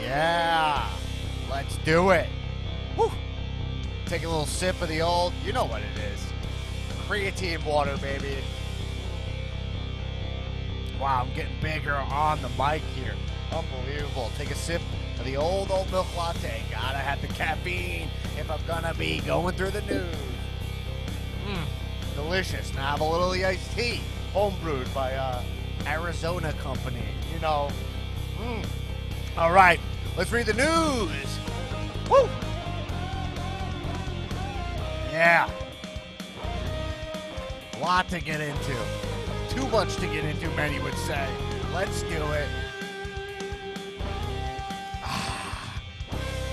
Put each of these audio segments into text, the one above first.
Yeah, let's do it. Woo. Take a little sip of the old, you know what it is. Creatine water, baby. Wow, I'm getting bigger on the mic here. Unbelievable. Take a sip of the old milk latte. Gotta have the caffeine if I'm gonna be going through the news. Delicious. Now have a little of the iced tea. Homebrewed by Arizona Company. You know. All right, let's read the news. Woo! Yeah. A lot to get into. Too much to get into, many would say. Let's do it.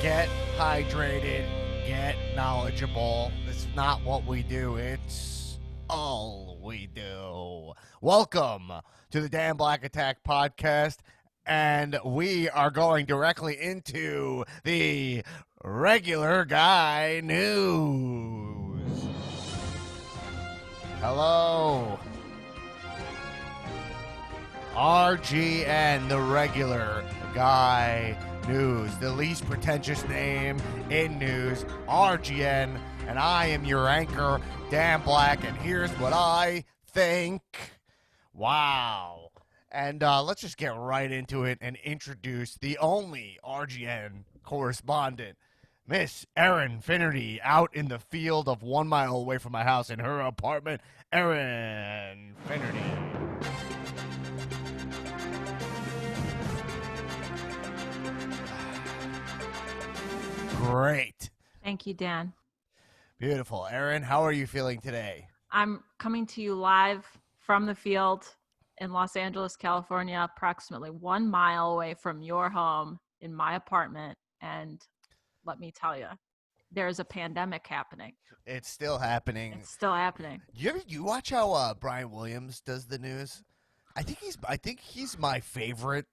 Get hydrated. Get knowledgeable. It's not what we do. It's all we do. Welcome to the Dan Black Attack podcast. And we are going directly into the Regular Guy News. Hello. RGN, the Regular Guy News, the least pretentious name in news, RGN, and I am your anchor, Dan Black, and here's what I think. Wow. And let's just get right into it and introduce the only RGN correspondent, Miss Erin Finnerty, out in the field of 1 mile away from my house in her apartment. Erin Finnerty. Great. Thank you, Dan. Beautiful. Erin, how are you feeling today? I'm coming to you live from the field in Los Angeles, California, approximately 1 mile away from your home in my apartment. And let me tell you, there's a pandemic happening. It's still happening. It's still happening. You watch how Brian Williams does the news? I think he's my favorite.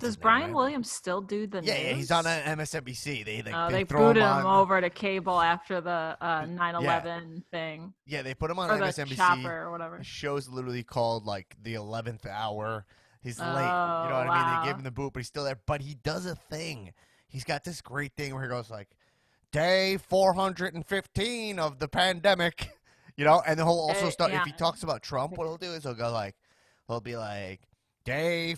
Does Brian Williams still do the news? Yeah, he's on MSNBC. They booted him over to cable after the 9/11 thing. Yeah, they put him on or MSNBC. The chopper or whatever. The show's literally called like the 11th hour. He's late. You know what wow. I mean? They gave him the boot, but he's still there. But he does a thing. He's got this great thing where he goes like, day 415 of the pandemic. You know, and then he'll also start. Yeah. If he talks about Trump, what he'll do is he'll be like, day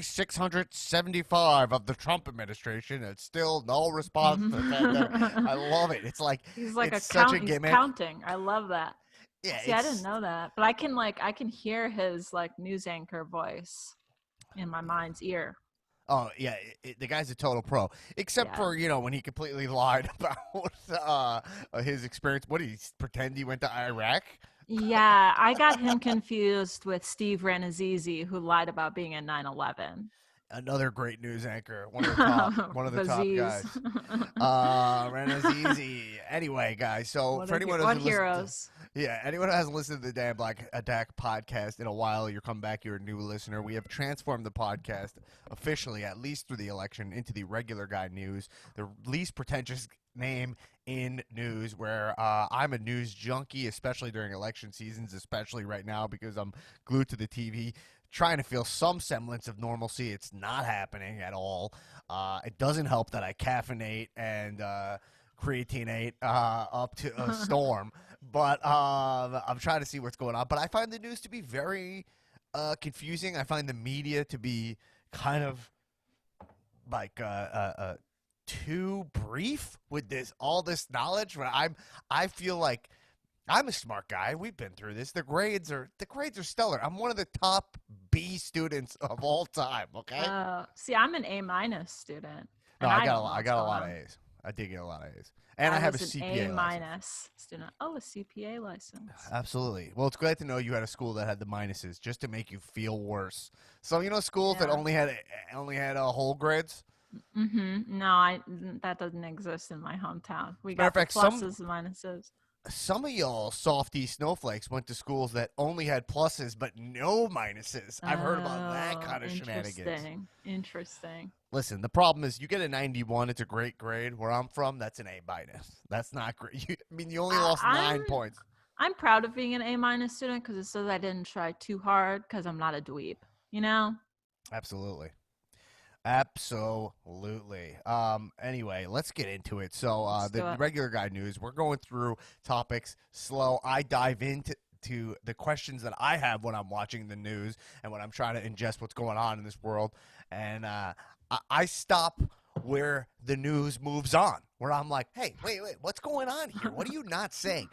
675 of the Trump administration. It's still no response to the pandemic. I love it. It's like he's like it's such a gimmick. He's counting. I love that. Yeah, see, I didn't know that, but I can hear his like news anchor voice in my mind's ear. Oh yeah, the guy's a total pro, except for when he completely lied about his experience. What did he pretend he went to Iraq? Yeah, I got him confused with Steve Ranazizi, who lied about being in 9/11. Another great news anchor, one of the top guys. Ranazizi. Anyway, guys, so for anyone who heroes. Anyone who hasn't listened to the Dan Black Attack podcast in a while, you're coming back, you're a new listener. We have transformed the podcast officially, at least through the election, into the Regular Guy News, the least pretentious name in news, where I'm a news junkie, especially during election seasons, especially right now because I'm glued to the TV, trying to feel some semblance of normalcy. It's not happening at all. It doesn't help that I caffeinate and creatinate up to a storm, but I'm trying to see what's going on. But I find the news to be very confusing. I find the media to be kind of like too brief with all this knowledge. Where I feel like I'm a smart guy. We've been through this. The grades are stellar. I'm one of the top B students of all time. Okay. See, I'm an A- student. No, I got a lot of A's. I did get a lot of A's, and I have a CPA license. Student. Oh, a CPA license. Absolutely. Well, it's glad to know you had a school that had the minuses, just to make you feel worse. So schools that only had whole grades. No, that doesn't exist in my hometown. We got pluses and minuses. Some of y'all softy snowflakes went to schools that only had pluses but no minuses. I've heard about that kind of shenanigans. Interesting. Listen, the problem is you get a 91, it's a great grade. Where I'm from, that's an A-. That's not great. You only lost 9 points. I'm proud of being an A- student because it says I didn't try too hard because I'm not a dweeb, you know? Absolutely. Absolutely. Anyway, let's get into it. So, Let's the do it. regular guy news, we're going through topics slow. I dive into the questions that I have when I'm watching the news and when I'm trying to ingest what's going on in this world. And I stop where the news moves on, where I'm like, hey, wait, what's going on here? What are you not saying?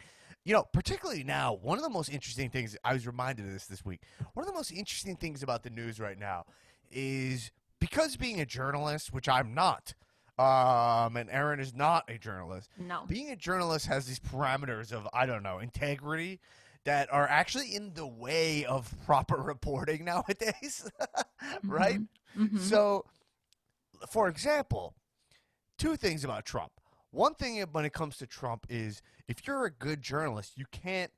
Particularly now, one of the most interesting things, I was reminded of this week, one of the most interesting things about the news right now is because being a journalist, which I'm not, and Erin is not a journalist, No. being a journalist has these parameters of, I don't know, integrity that are actually in the way of proper reporting nowadays, right? Mhm. Mhm. So, for example, two things about Trump. One thing when it comes to Trump is if you're a good journalist, you can't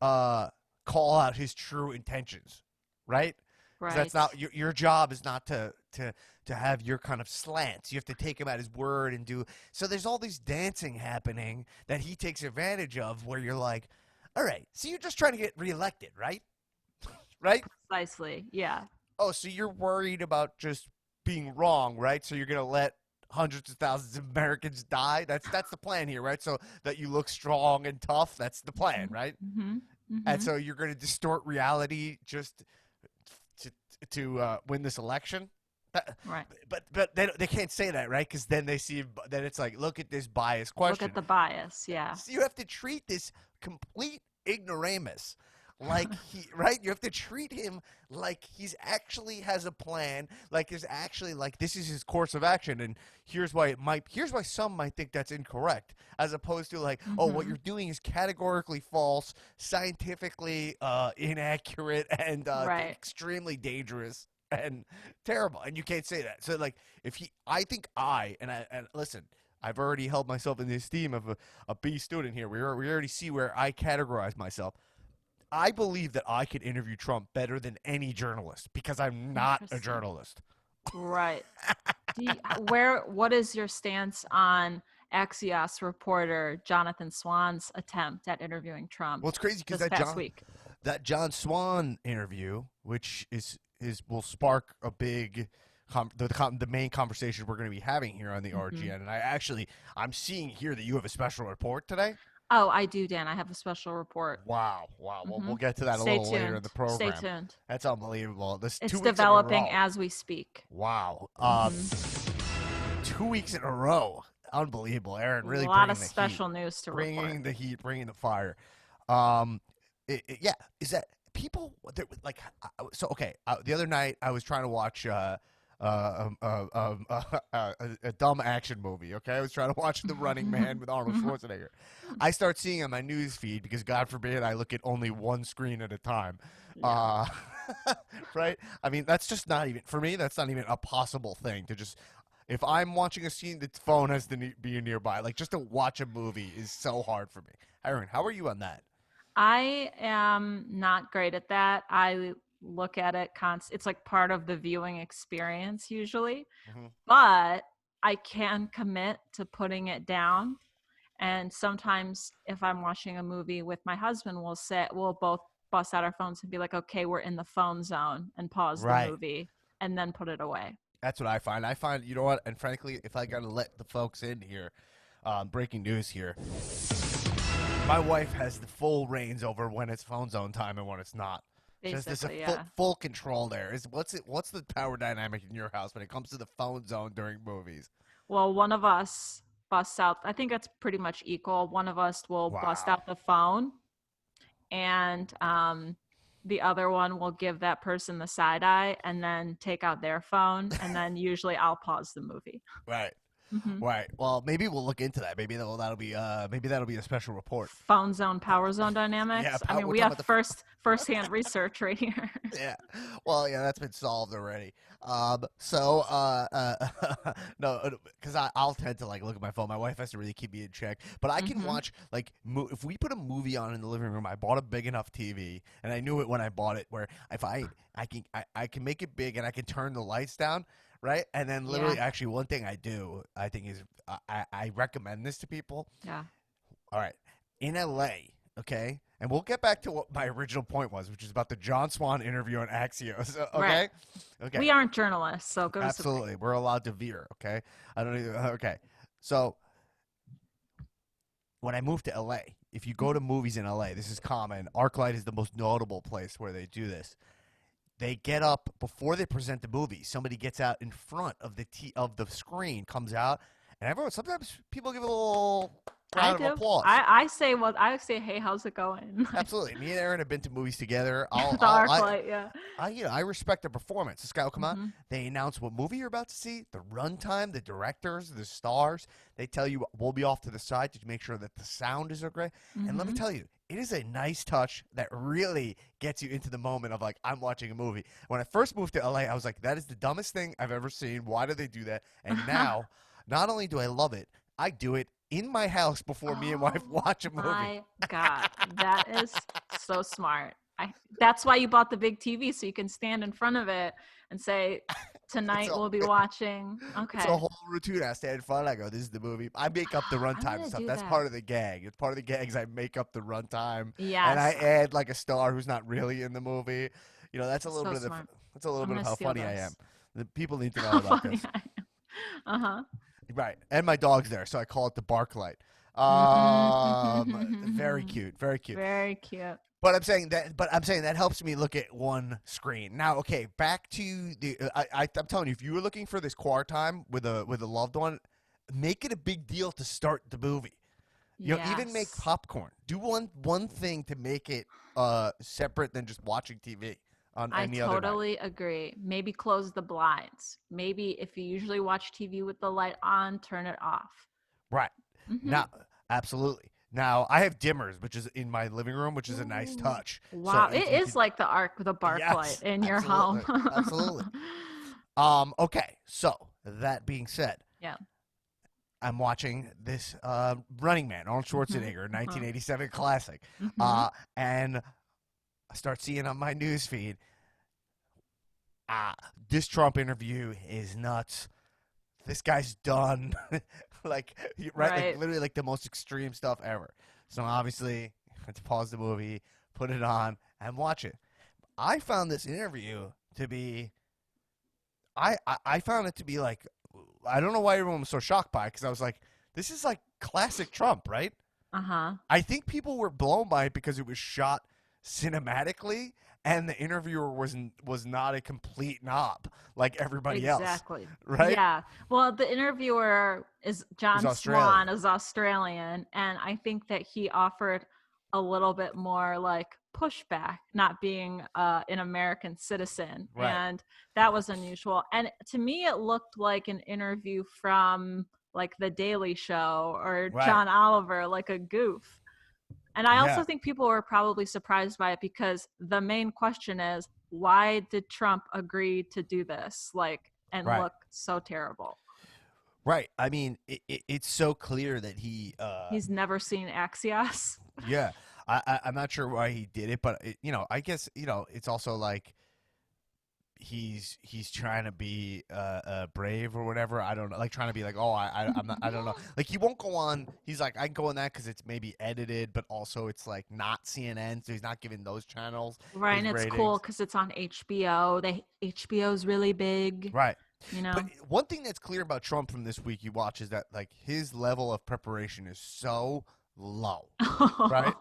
uh, call out his true intentions, right? Because that's Right. not your job is not to have your kind of slants. You have to take him at his word and do. So there's all these dancing happening that he takes advantage of, where you're like, all right, so you're just trying to get reelected, right? Right? Precisely. Yeah. Oh, so you're worried about just being wrong, right? So you're gonna let hundreds of thousands of Americans die. That's the plan here, right? So that you look strong and tough. That's the plan, Mhm. right? Mhm. And Mhm. so you're going to distort reality just to win this election. Right. But they can't say that, right? Because then they see then it's like, look at this biased Look at question. the bias. Yeah. So you have to treat this complete ignoramus like he right. You have to treat him like he's actually has a plan, like is actually like this is his course of action, and here's why some might think that's incorrect, as opposed to like, oh, what you're Mhm. doing is categorically false, scientifically inaccurate, and Right. extremely dangerous and terrible, and you can't say that. So like, if he, I think and listen, I've already held myself in the esteem of a B student here. We already see where I categorize myself. I believe that I could interview Trump better than any journalist because I'm not a Interesting. journalist. Right. What is your stance on Axios reporter Jonathan Swan's attempt at interviewing Trump Well, it's crazy because this past week? that John Swan interview, which is will spark a big the main conversation we're going to be having here on the Hmm. RGN. And I'm seeing here that you have a special report today. Oh, I do, Dan. I have a special report. Wow, wow. Well, Hmm. we'll get to that a Stay little later in the tuned. Stay program. tuned. That's unbelievable. This It's 2 weeks in a developing row. as we speak. Wow. Hmm. 2 weeks in a row. Unbelievable. Aaron A really lot of bringing the heat, special news to report. bringing the fire. Um, yeah. Is that people like? So okay. The other night I was trying to watch a dumb action movie. Okay, I was trying to watch The Running Man with Arnold Schwarzenegger. I start seeing on my news feed because God forbid I look at only one screen at a time. Yeah. Uh, right? I mean, that's just not even for me. That's not even a possible thing to just. If I'm watching a scene, the phone has to be nearby. Like just to watch a movie is so hard for me. Aaron, how are you on that? I am not great at that. I look at it it's like part of the viewing experience usually, Hmm. but I can commit to putting it down. And sometimes if I'm watching a movie with my husband, we'll both bust out our phones and be like, okay, we're in the phone zone, and pause the Right. movie and then put it away. That's what I find. I find, you know what? And frankly, if I got to let the folks in here, breaking news here, my wife has the full reins over when it's phone zone time and when it's not. Just there's a Basically, yeah. full control there. What's the power dynamic in your house when it comes to the phone zone during movies? Well, one of us busts out, I think that's pretty much equal. One of us will bust Wow. out the phone, and the other one will give that person the side eye and then take out their phone. And then usually I'll pause the movie. Right. Hmm. Right. Well, maybe we'll look into that. Maybe that'll be a special report. Phone zone, power zone Yeah, dynamics. I mean, we're we talking have about the firsthand research right here. yeah. Well, yeah, that's been solved already. So, no, because I'll tend to like look at my phone. My wife has to really keep me in check. But I can Hmm. watch like if we put a movie on in the living room. I bought a big enough TV, and I knew it when I bought it. Where if I can make it big, and I can turn the lights down. Right, and then Yeah, literally, actually, one thing I do, I think is I recommend this to people. yeah. All right, in LA, okay. And we'll get back to what my original point was, which is about the John Swan interview on Axios. Right. Okay? Okay. We aren't journalists, so go to Supreme. Absolutely. We're allowed to veer, okay? I don't even okay. So when I moved to LA, if you go to movies in LA, this is common. ArcLight is the most notable place where they do this. They get up before they present the movie. Somebody gets out in front of the screen, comes out, and everyone. Sometimes people give a little I round of do. applause. I say, hey, how's it going? Absolutely. Me and Erin have been to movies together. The ArcLight, yeah. I respect the performance. This guy will come out. Mhm. They announce what movie you're about to see, the runtime, the directors, the stars. They tell you we'll be off to the side to make sure that the sound is okay. And let me Mhm. tell you, it is a nice touch that really gets you into the moment of like, I'm watching a movie. When I first moved to LA, I was like, that is the dumbest thing I've ever seen. Why do they do that? And now, not only do I love it, I do it in my house before me and wife watch a movie. My God, that is so smart. That's why you bought the big TV, so you can stand in front of it and say, tonight we'll be watching. Okay. It's a whole routine. I stand in front. I go, "This is the movie." I make up the I'm runtime gonna and stuff. do That's that. part of the gag. It's part of the gags. I make up the runtime, Yes. and I add like a star who's not really in the movie. You know, that's a little So bit of smart. that's a little I'm bit of gonna how steal funny I am. this. The people need to know How about funny this, I am. Uh-huh. right? And my dog's there, so I call it the bark light. Very cute, very cute. Very cute. But I'm saying that helps me look at one screen. Now, okay, back to the. I'm telling you, if you were looking for this quiet time with a loved one, make it a big deal to start the movie. You know, even make Yes. popcorn. Do one thing to make it separate than just watching TV on I any other night. totally agree. Maybe close the blinds. Maybe if you usually watch TV with the light on, turn it off. Right. Mm-hmm. Now, absolutely. Now, I have dimmers, which is in my living room, which is a nice touch. Wow, So it is like the bark yes, light in your absolutely, home. absolutely. Okay. So that being said, Yeah. I'm watching this Running Man, Arnold Schwarzenegger, 1987 classic, and I start seeing on my news feed, this Trump interview is nuts. This guy's done. like like literally like the most extreme stuff ever. So obviously, I had to pause the movie, put it on, and watch it. I found this interview to be. I found it to be like, I don't know why everyone was so shocked by it, because I was like, this is like classic Trump, right? I think people were blown by it because it was shot cinematically, and the interviewer was not a complete knob like everybody else. Exactly. Right? Yeah. Well, the interviewer is John Swan, is Australian, and I think that he offered a little bit more like pushback, not being an American citizen, Right. and that was unusual. And to me, it looked like an interview from like The Daily Show or Right. John Oliver, like a goof. And I also think people were probably surprised by it because the main question is, why did Trump agree to do this? Like, and look so terrible. Right. I mean, it's so clear that he's never seen Axios. Yeah. I'm not sure why he did it, but I guess, it's also like he's trying to be brave or whatever. I don't know, like trying to be like, oh, I'm not, I don't know, like he won't go on. He's like, I can go on that because it's maybe edited, but also it's like not CNN, so he's not giving those channels right. And it's ratings. cool because it's on HBO. HBO's really big, right? But one thing that's clear about Trump from this week you watch is that like his level of preparation is so low, right?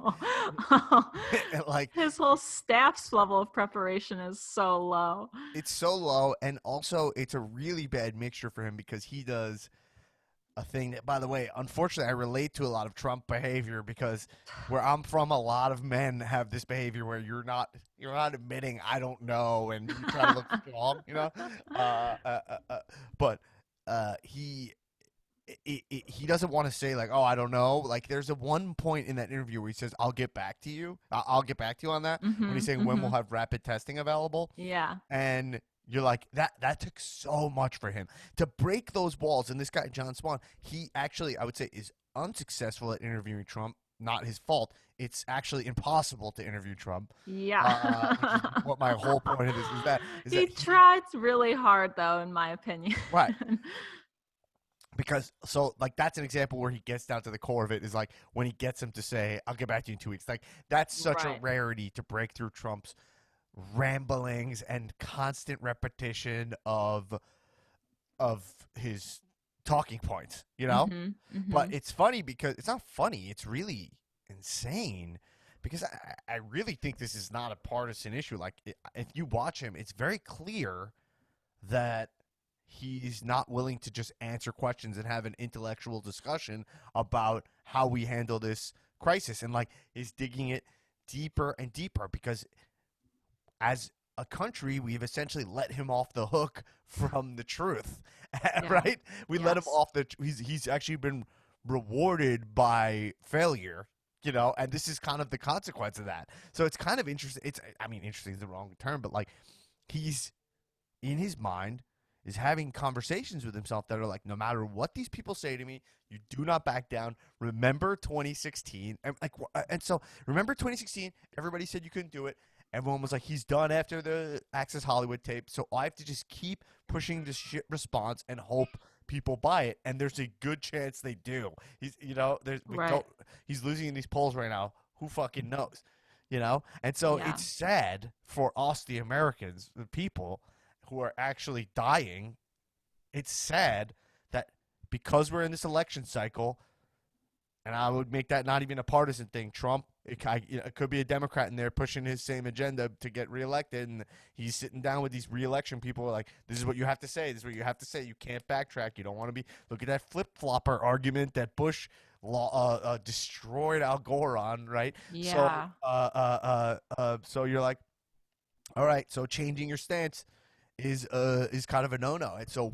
Like his whole staff's level of preparation is so low. It's so low, and also it's a really bad mixture for him because he does a thing that, by the way, unfortunately, I relate to a lot of Trump behavior because where I'm from, a lot of men have this behavior where you're not admitting I don't know, and you try to look strong, but he doesn't want to say like, oh, I don't know. Like there's a one point in that interview where he says, I'll get back to you. I'll get back to you on that. When he's saying when we'll have rapid testing available. Yeah. And you're like, that took so much for him to break those walls. And this guy, John Swan, he actually, I would say, is unsuccessful at interviewing Trump. Not his fault. It's actually impossible to interview Trump. Yeah. What my whole point of this is that he tried really hard, though, in my opinion. Right. because that's an example where he gets down to the core of it, is like when he gets him to say, "I'll get back to you in 2 weeks." Like that's such a Right. rarity to break through Trump's ramblings and constant repetition of his talking points, you know? Mhm. But Mhm. it's funny because it's not funny, it's really insane because I really think this is not a partisan issue. Like, if you watch him, it's very clear that he's not willing to just answer questions and have an intellectual discussion about how we handle this crisis, and like is digging it deeper and deeper because as a country, we've essentially let him off the hook from the truth, Yeah. right? We let him Yes. off the. He's actually been rewarded by failure, and this is kind of the consequence of that. So it's kind of interesting. Interesting is the wrong term, but like he's in his mind is having conversations with himself that are like, no matter what these people say to me, you do not back down. Remember 2016, and so remember 2016. Everybody said you couldn't do it. Everyone was like, he's done after the Access Hollywood tape, so I have to just keep pushing this shit response and hope people buy it. And there's a good chance they do. Right. He's losing in these polls right now. Who fucking knows? And so Yeah. it's sad for us, the Americans, the people who are actually dying. It's sad that because we're in this election cycle, and I would make that not even a partisan thing. Trump, it could be a Democrat in there pushing his same agenda to get reelected, and he's sitting down with these reelection people like, this is what you have to say. This is what you have to say. You can't backtrack. You don't want to be. Look at that flip flopper argument that Bush destroyed Al Gore on, right? Yeah. So you're like, all right. So changing your stance is kind of a no no, and so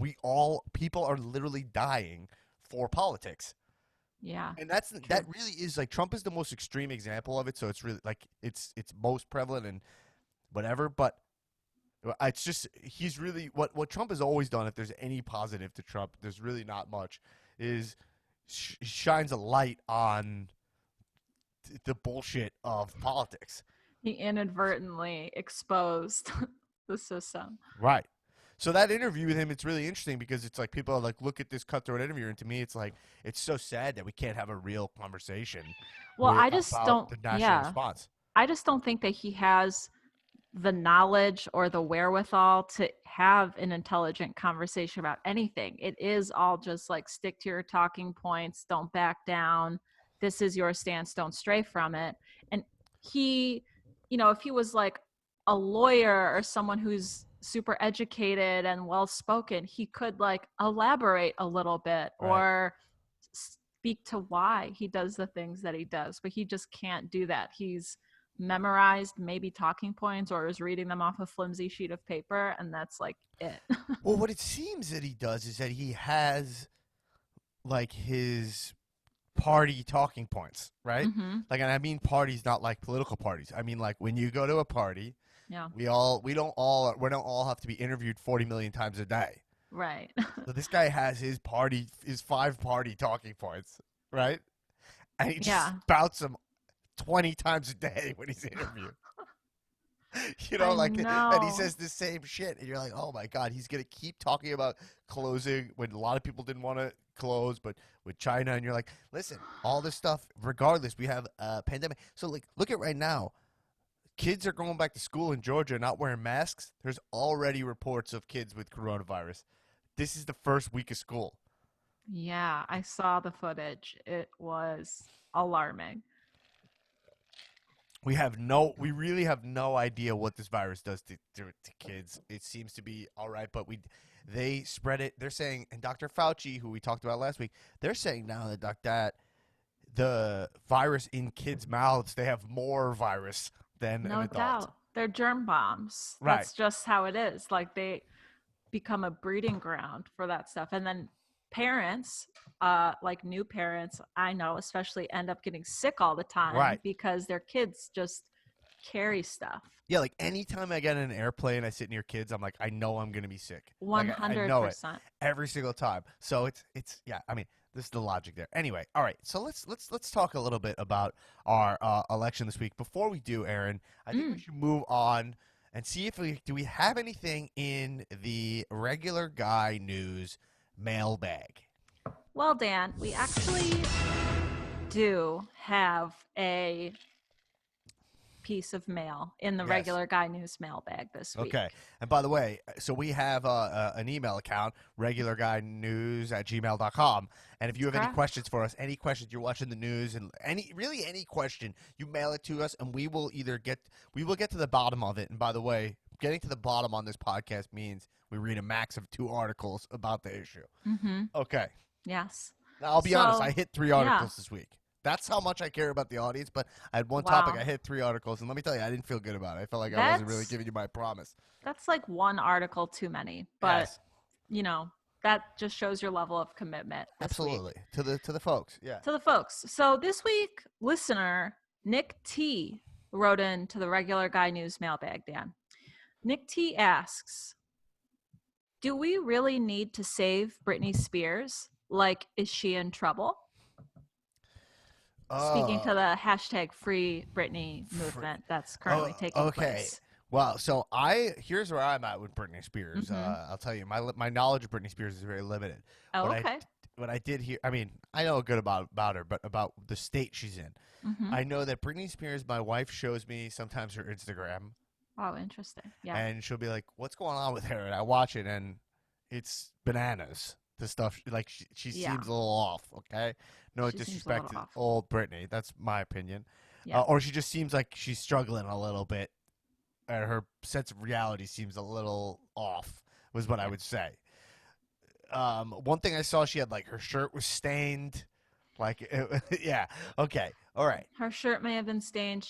people are literally dying for politics. Yeah. And that True. really is like Trump is the most extreme example of it. So it's really like it's most prevalent and whatever. But it's just he's really what Trump has always done. If there's any positive to Trump, there's really not much. Is shines a light on the bullshit of politics. He inadvertently exposed the system. Right. So that interview with him, it's really interesting because it's like people are like, look at this cutthroat interview, and to me, it's like it's so sad that we can't have a real conversation Well, I just about don't, the national yeah. response. I just don't think that he has the knowledge or the wherewithal to have an intelligent conversation about anything. It is all just like stick to your talking points, don't back down. This is your stance, don't stray from it. And he, if he was like a lawyer or someone who's super educated and well spoken, he could like elaborate a little bit Right. or speak to why he does the things that he does, but he just can't do that. He's memorized maybe talking points or is reading them off a flimsy sheet of paper, and that's like it. Well, what it seems that he does is that he has like his party talking points, right? Mm-hmm. Like, and I mean parties, not like political parties. I mean like when you go to a party, Yeah. we don't all have to be interviewed 40 million times a day. Right. So this guy has his 5 party talking points, right? And he just Yeah. spouts them 20 times a day when he's interviewed. I And he know. says the same shit, and you're like, oh my god, he's gonna keep talking about closing when a lot of people didn't want to close, but with China, and you're like, listen, all this stuff, regardless, we have a pandemic. So like, look at right now, kids are going back to school in Georgia not wearing masks. There's already reports of kids with coronavirus. This is the first week of school. Yeah, I saw the footage. It was alarming. We really have no idea what this virus does to kids. It seems to be all right, but they spread it. They're saying, and Dr. Fauci, who we talked about last week, they're saying now that the virus in kids' mouths, they have more virus than an No adult. doubt. They're germ bombs. Right. That's just how it is. Like they become a breeding ground for that stuff. And then parents, like new parents, I know, especially end up getting sick all the time Right. because their kids just carry stuff. Yeah, like anytime I get in an airplane, I sit near kids, I'm like, I know I'm gonna be sick. Like I know it 100%. every single time. So it's yeah. I mean, this is the logic there. Anyway, all right. So let's talk a little bit about our election this week. Before we do, Erin, I think we Mm. should move on and see if we have anything in the regular guy news mailbag. Well, Dan, we actually do have a piece of mail in the Yes. regular guy news mailbag this Okay. week. And by the way, so we have an email account, regularguynews@gmail.com. And if you That's have any correct. questions for us, any questions, you're watching the news, and any question, you mail it to us, and we will get to the bottom of it. And by the way, getting to the bottom on this podcast means we read a max of 2 articles about the issue. Mm-hmm. Okay. Yes. Now, I'll be honest, I So, hit 3 yeah. articles this week. That's how much I care about the audience, but I had one topic, Wow. I hit 3 articles, and let me tell you, I didn't feel good about it. I felt like I wasn't really That's giving you my promise. that's like one article too many, but Yes. you know, that just shows your level of commitment this week. Absolutely. To the folks. Yeah. To the folks. So this week, listener Nick T wrote in to the regular guy news mailbag, Dan. Nick T asks, do we really need to save Britney Spears? Like, is she in trouble? Speaking to Oh. the hashtag free Britney Fr- movement that's oh, currently taking okay. place. Well, so here's where I'm at with Britney Spears. Mm-hmm. I'll tell you, my knowledge of Britney Spears is very limited. Oh, What I okay. what I did hear, I mean, I know good about her, but about the state she's in. Mm-hmm. I know that Britney Spears, my wife shows me sometimes her Instagram, Oh, interesting. Yeah. and she'll be like, "What's going on with her?" And I watch it, and it's bananas. The stuff like she Yeah. seems a little off. Okay, no She seems a little disrespect to off. old Britney. That's my opinion. Yeah. Or she just seems like she's struggling a little bit, and her sense of reality seems a little off. Was what I Yeah. would say. One thing I saw, she had like her shirt was stained. Like, yeah, okay, all right, Her shirt may have been stained.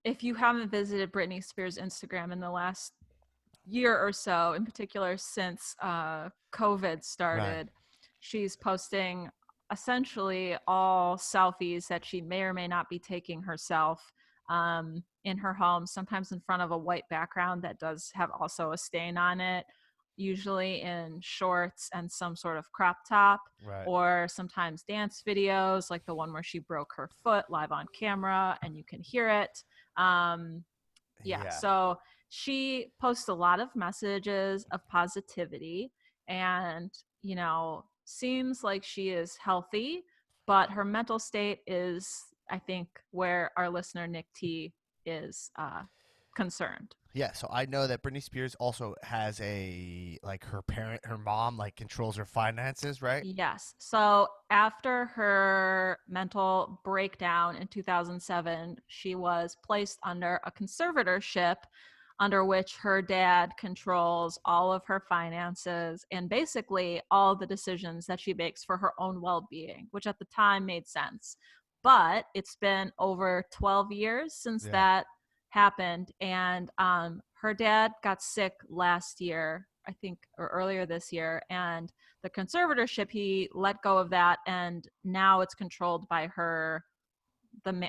If you haven't visited Britney Spears' Instagram in the last year or so, in particular since COVID right, started, she's posting essentially all selfies that she may or may not be taking herself in her home, sometimes in front of a white background that does have also a stain on it, usually in shorts and some sort of crop top, right, or sometimes dance videos like the one where she broke her foot live on camera and you can hear it. Yeah, yeah. so she posts a lot of messages of positivity and, seems like she is healthy, but her mental state is, I think, where our listener Nick T is concerned. Yeah, so I know that Britney Spears also has her mom, like controls her finances, right? Yes. So after her mental breakdown in 2007, she was placed under a conservatorship under which her dad controls all of her finances and basically all the decisions that she makes for her own well being, which at the time made sense. But it's been over 12 years since Yeah, that happened. And her dad got sick last year, I think, or earlier this year. And the conservatorship, he let go of that, and now it's controlled by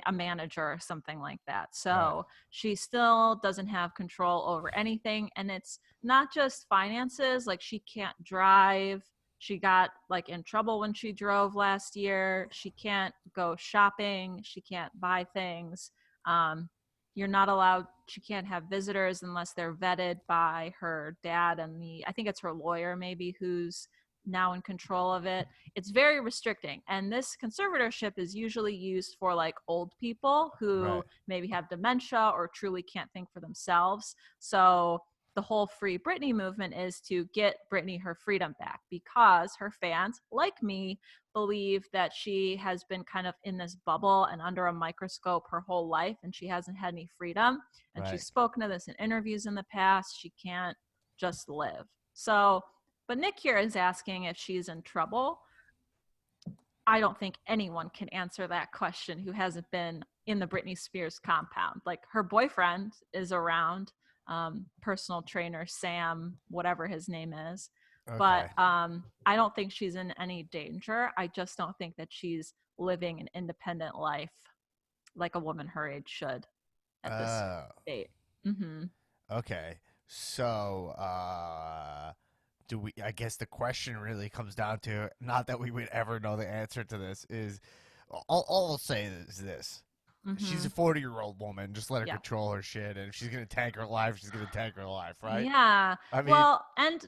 a manager or something like that. right, So she still doesn't have control over anything, and it's not just finances. Like, she can't drive. She got like in trouble when she drove last year. She can't go shopping. She can't buy things. um, you're not allowed, she can't have visitors unless they're vetted by her dad and I think it's her lawyer maybe, who's now in control of it. It's very restricting. And this conservatorship is usually used for like old people who right, maybe have dementia or truly can't think for themselves. So the whole Free Britney movement is to get Britney her freedom back, because her fans, like me, believe that she has been kind of in this bubble and under a microscope her whole life, and she hasn't had any freedom. And she's right. spoken to this in interviews in the past. She can't just live. So, but Nick here is asking if she's in trouble. I don't think anyone can answer that question who hasn't been in the Britney Spears compound. Like, her boyfriend is around, personal trainer Sam, whatever his name is. But Okay. I don't think she's in any danger. I just don't think that she's living an independent life like a woman her age should at this Oh, date. Mm-hmm. okay. So, do we? I guess the question really comes down to, not that we would ever know the answer to this, is all I'll say is this: she's Mm-hmm. a 40-year-old woman. Just let her Yeah. control her shit, and if she's gonna tank her life, she's gonna tank her life, right? Yeah. I mean, Well, and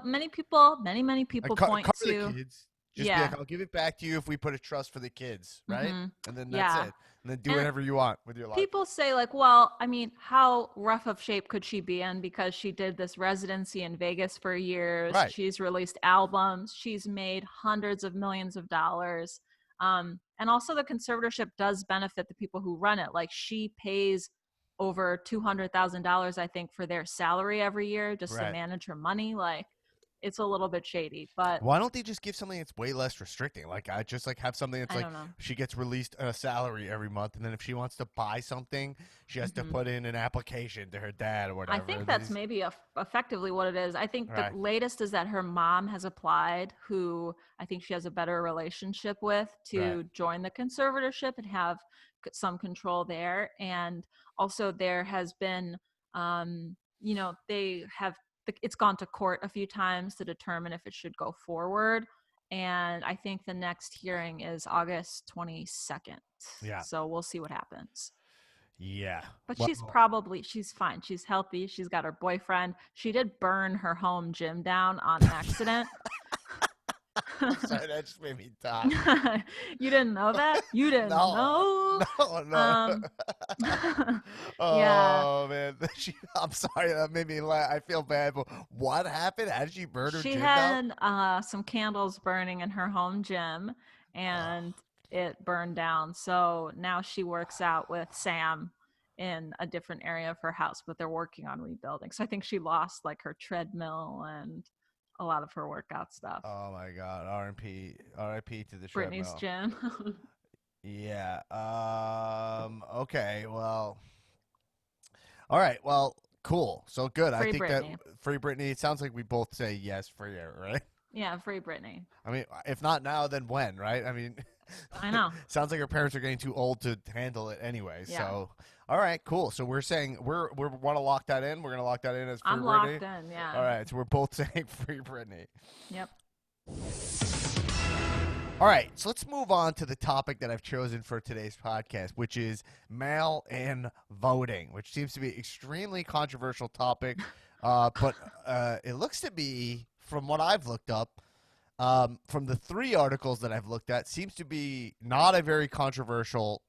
many people cover point the to, kids. Just be Yeah. like, I'll give it back to you if we put a trust for the kids, right? Mhm. And then that's Yeah. it. And then do And whatever you want with your life. people say, like, well, I mean, how rough of shape could she be in, because she did this residency in Vegas for years, Right. she's released albums, she's made hundreds of millions of dollars. And also the conservatorship does benefit the people who run it. Like, she pays over $200,000, I think, for their salary every year just to Right. manage her money. Like, it's a little bit shady, but Why don't they just give something that's way less restricting? Like I just like have something that's I like don't know. she gets released a salary every month, and then if she wants to buy something, she has to Hmm. put in an application to her dad or I whatever. think that's maybe effectively what it is. I think the Right. latest is that her mom has applied, who I think she has a better relationship with, Right. to join the conservatorship and have some control there. And also, there has been, they have, it's gone to court a few times to determine if it should go forward. And I think the next hearing is August 22nd. Yeah. So we'll see what happens. Yeah. But Well, she's fine. She's healthy. She's got her boyfriend. She did burn her home gym down on accident. I'm sorry, that just made me die. You didn't know that? You didn't No, know? no. Um, yeah. Oh man, I'm sorry that made me laugh. I feel bad, but what happened? How did she burn her She gym down? had some candles burning in her home gym, Oh, and it burned down. So now she works out with Sam in a different area of her house, but they're working on rebuilding. So I think she lost like her treadmill and a lot of her workout stuff. oh my God, R.I.P. to the Brittany's treadmill. gym. Yeah. Okay. Well. All right. Well. Cool. So good. I Free think that Brittany. free Britney. It sounds like we both say yes for you, right? Yeah, free Brittany. I mean, if not now, then when, right? I mean, I know. sounds like her parents are getting too old to handle it anyway. Yeah. So, all right, cool. So we're saying we want to lock that in. We're gonna lock that in as free I'm Britney. locked in. Yeah. All right. So we're both saying free Britney. Yep. All right, so let's move on to the topic that I've chosen for today's podcast, which is mail-in voting, which seems to be an extremely controversial topic. But it looks to be, from what I've looked up, from the 3 articles that I've looked at, seems to be not a very controversial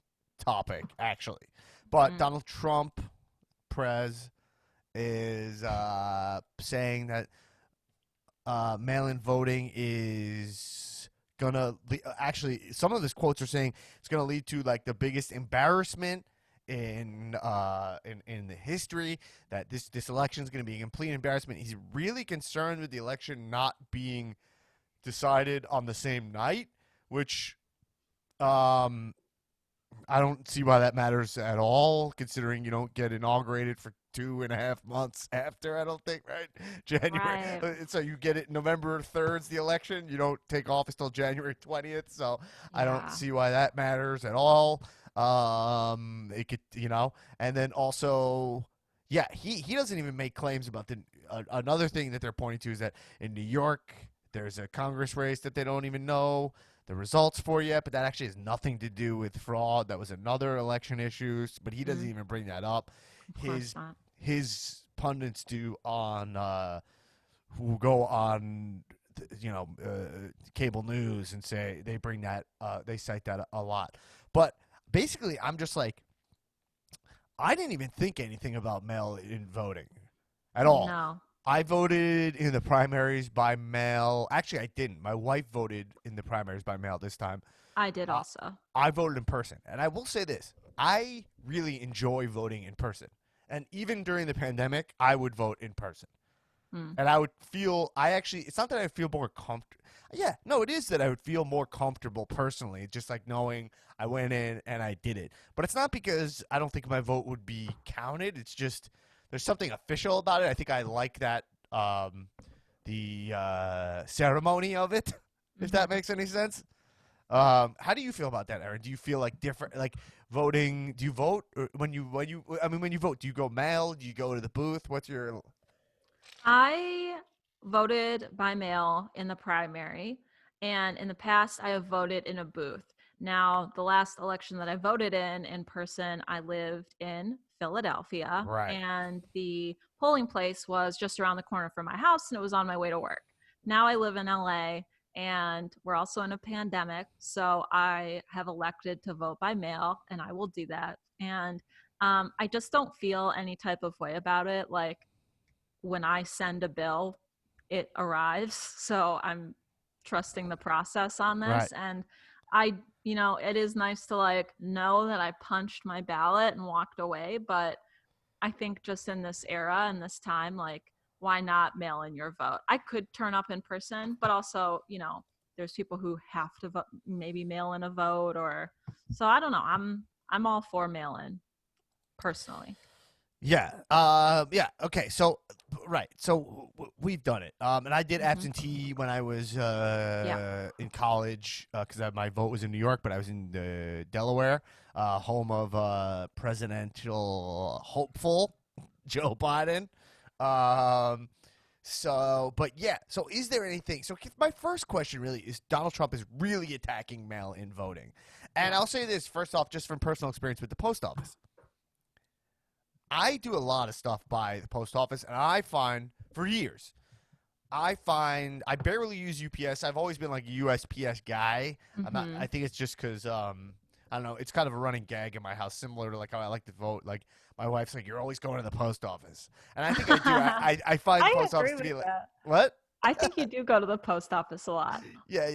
topic, actually. But Donald Trump, Prez, is saying that mail-in voting is gonna actually, some of his quotes are saying it's gonna lead to like the biggest embarrassment in the history, that this election is gonna be a complete embarrassment. He's really concerned with the election not being decided on the same night, which I don't see why that matters at all, considering you don't get inaugurated for 2.5 months after. I don't think, right? January. Right. So you get it November 3rd's the election. You don't take office till January 20th. So I don't Yeah. see why that matters at all. It could, and then also, yeah, he doesn't even make claims about the another thing that they're pointing to is that in New York there's a Congress race that they don't even know the results for yet, but that actually has nothing to do with fraud. That was another election issue, but he doesn't even bring that up. Of course not. His pundits do on who go on cable news and say they bring that they cite that a lot. But basically, I'm just like, I didn't even think anything about mail-in voting at all. No. I voted in the primaries by mail. Actually, I didn't. My wife voted in the primaries by mail this time. I did also. I voted in person. And I will say this. I really enjoy voting in person. And even during the pandemic, I would vote in person. And I would feel, it's not that I feel more comfortable. Yeah, no, it is that I would feel more comfortable personally, just like knowing I went in and I did it. But it's not because I don't think my vote would be counted. It's just, there's something official about it. I think I like that, the ceremony of it, if that makes any sense. How do you feel about that, Erin? Do you feel like different, like voting? Do you vote when you vote? Do you go mail? Do you go to the booth? What's your? I voted by mail in the primary, and in the past, I have voted in a booth. Now, the last election that I voted in person, I lived in Philadelphia, Right. and the polling place was just around the corner from my house, and it was on my way to work. Now I live in LA, and we're also in a pandemic. So I have elected to vote by mail, and I will do that. And I just don't feel any type of way about it. Like when I send a bill, it arrives. So I'm trusting the process on Right. this. And it is nice to like know that I punched my ballot and walked away. But I think just in this era and this time, like, why not mail in your vote? I could turn up in person, but also, there's people who have to maybe mail in a vote, or so I don't know. I'm all for mail in personally. Yeah. Yeah. Okay. So, right. So we've done it. And I did Hmm. absentee when I was Yeah. in college because my vote was in New York, but I was in Delaware, home of presidential hopeful Joe Biden. Um, but yeah. So, is there anything? So, my first question really is: Donald Trump is really attacking mail-in voting, and Yeah. I'll say this first off, just from personal experience with the post office. I do a lot of stuff by the post office, and I find for years, I barely use UPS. I've always been like a USPS guy. I'm not. Hmm. I think it's just because I don't know. It's kind of a running gag in my house, similar to like how I like to vote. Like my wife's like, "You're always going to the post office," and I think I do. I find the I post office agree to with be like that. what? I think you do go to the post office a lot. Yeah.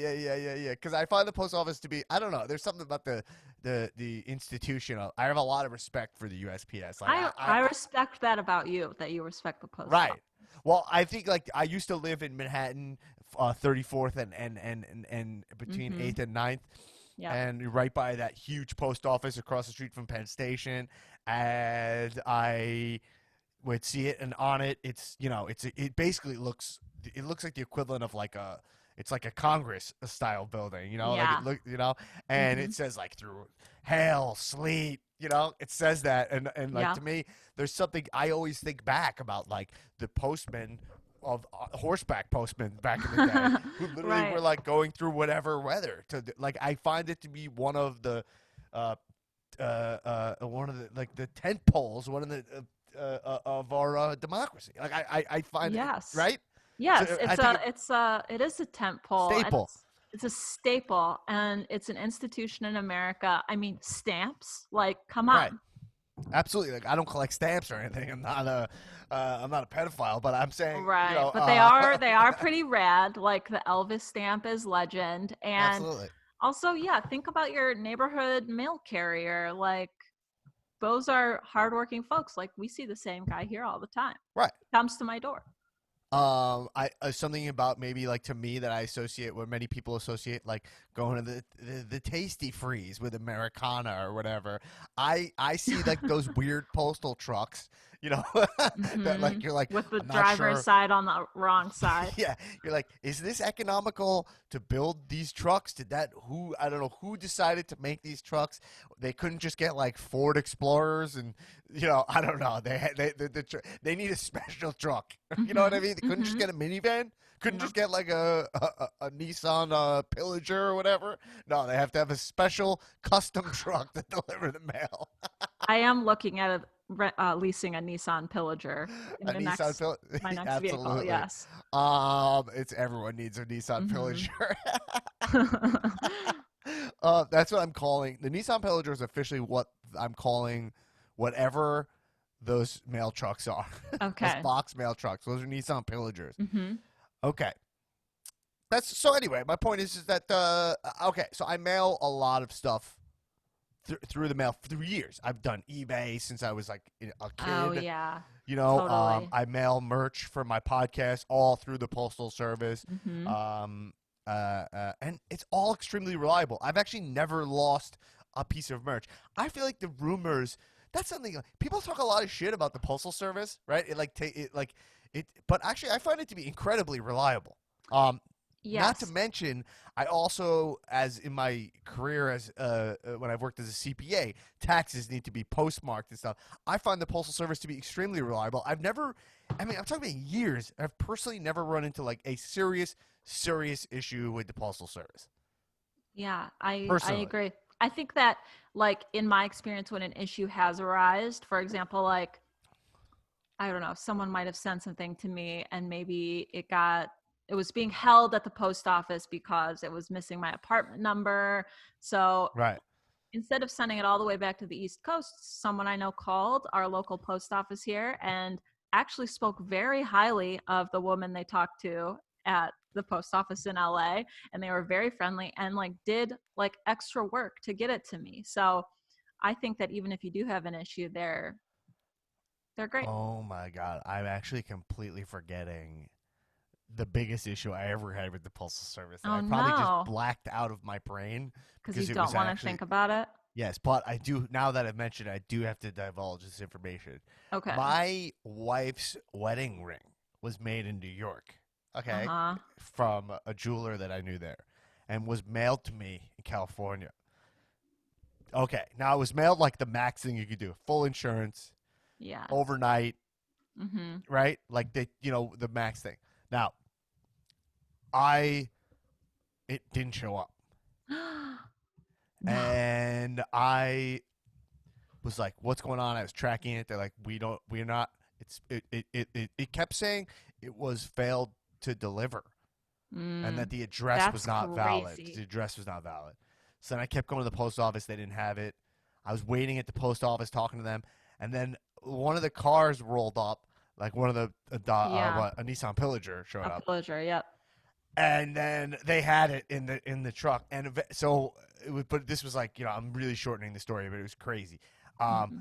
Because I find the post office to be. I don't know. There's something about the institution. I have a lot of respect for the USPS. Like I respect that about you, that you respect the post office. right. Well, I think like I used to live in Manhattan, 34th and between Hmm. 8th and ninth, Yeah. and right by that huge post office across the street from Penn Station, and I would see it, and on it, it basically looks like the equivalent of like it's like a Congress style building, like it Yeah. look, and Hmm. it says like through hail, sleet, it says that, and like Yeah. to me, there's something I always think back about like the postmen of horseback postmen back in the day who literally were Right. like going through whatever weather like I find it to be one of the uh one of the like the tent poles, one of the of our democracy. Like I find it Yes. right. So Yes. I think It is a tent pole, and staple. it's a staple, and it's an institution in America. I mean, stamps, like, come Right. on. Absolutely. Like I don't collect stamps or anything. I'm not a pedophile, but I'm saying Right. But they are pretty rad. Like the Elvis stamp is legend. And absolutely. also, yeah, think about your neighborhood mail carrier. Like those are hardworking folks. Like we see the same guy here all the time. Right. He comes to my door. I something about maybe like to me that I associate what many people associate like going to the Tasty Freeze with Americana or whatever. I see like those weird postal trucks, that Hmm. like you're like With the I'm not driver's sure. side on the wrong side. Yeah, you're like, is this economical to build these trucks? I don't know who decided to make these trucks. They couldn't just get like Ford Explorers and I don't know. They need a special truck. You know what Hmm. I mean? They couldn't just Hmm. get a minivan. Couldn't No. just get like a Nissan Pillager or whatever. No, they have to have a special custom truck to deliver the mail. I am looking at leasing a Nissan Pillager in A Nissan Pillager, my next vehicle. absolutely. Yes. It's everyone needs a Nissan Hmm. Pillager. That's what I'm calling the Nissan Pillager is officially what I'm calling whatever those mail trucks are. Those Okay. box mail trucks. Those are Nissan Pillagers. Hmm. Okay. That's so. Anyway, my point is that okay. So I mail a lot of stuff through the mail through years. I've done eBay since I was like a Oh kid. yeah. Totally. I mail merch for my podcast all through the postal service. Hmm. Um, and it's all extremely reliable. I've actually never lost a piece of merch. I feel like the rumors. That's something people talk a lot of shit about the postal service, right? But actually, I find it to be incredibly reliable. Not to Yes. mention, I also, as in my career as when I've worked as a CPA, taxes need to be postmarked and stuff. I find the postal service to be extremely reliable. I'm talking about years. I've personally never run into like a serious issue with the postal service. Yeah, I Personally, agree. I think that, like, in my experience, when an issue has arisen, for example, like, I don't know, someone might have sent something to me and maybe it it was being held at the post office because it was missing my apartment number. So Right. instead of sending it all the way back to the East Coast, someone I know called our local post office here and actually spoke very highly of the woman they talked to at the post office in LA, and they were very friendly and like did like extra work to get it to me. So I think that even if you do have an issue, they're great. Oh my God. I'm actually completely forgetting the biggest issue I ever had with the Postal Service. And Oh I probably just no, blacked out of my brain because you because it don't was want to actually, think about it. yes, but I do, now that I've mentioned it, I do have to divulge this information. Okay. My wife's wedding ring was made in New York, Uh okay, huh. from a jeweler that I knew there, and was mailed to me in California. Okay, now it was mailed like the max thing you could do, full insurance, Yeah. overnight, Mm-hmm. right? Like the max thing. Now, I it didn't show up, No. and I was like, "What's going on?" I was tracking it. They're like, we're not." It kept saying it was failed to deliver, and that Mm, the address was that's not valid. crazy. The address was not valid. So then I kept going to the post office. They didn't have it. I was waiting at the post office talking to them, and then one of the cars rolled up, like one of the Yeah. a Nissan Pillager showed A up, pillager. Yep. and then they had it in the truck, and so but this was like, I'm really shortening the story, but it was crazy. Mm-hmm.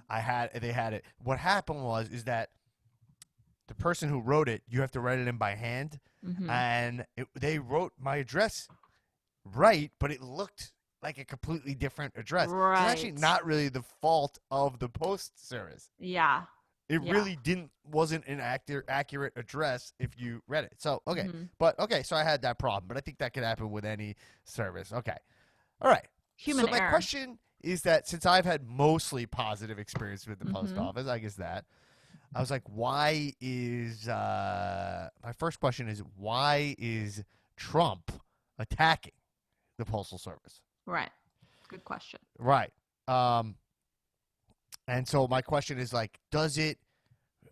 They had it. What happened was is that the person who wrote it, you have to write it in by hand, Mm-hmm. and they wrote my address right, but it looked like a completely different address. So it's actually Right. not really the fault of the post service. Yeah. It Yeah. really wasn't an accurate address if you read it. So okay, Mm-hmm. but okay, so I had that problem, but I think that could happen with any service. Okay, all right. So Human my error. question is that since I've had mostly positive experience with the post Mm-hmm. office, I guess that I was like, why is my first question is why is Trump attacking the postal service? Right. Good question. Right. Um, and so my question is like,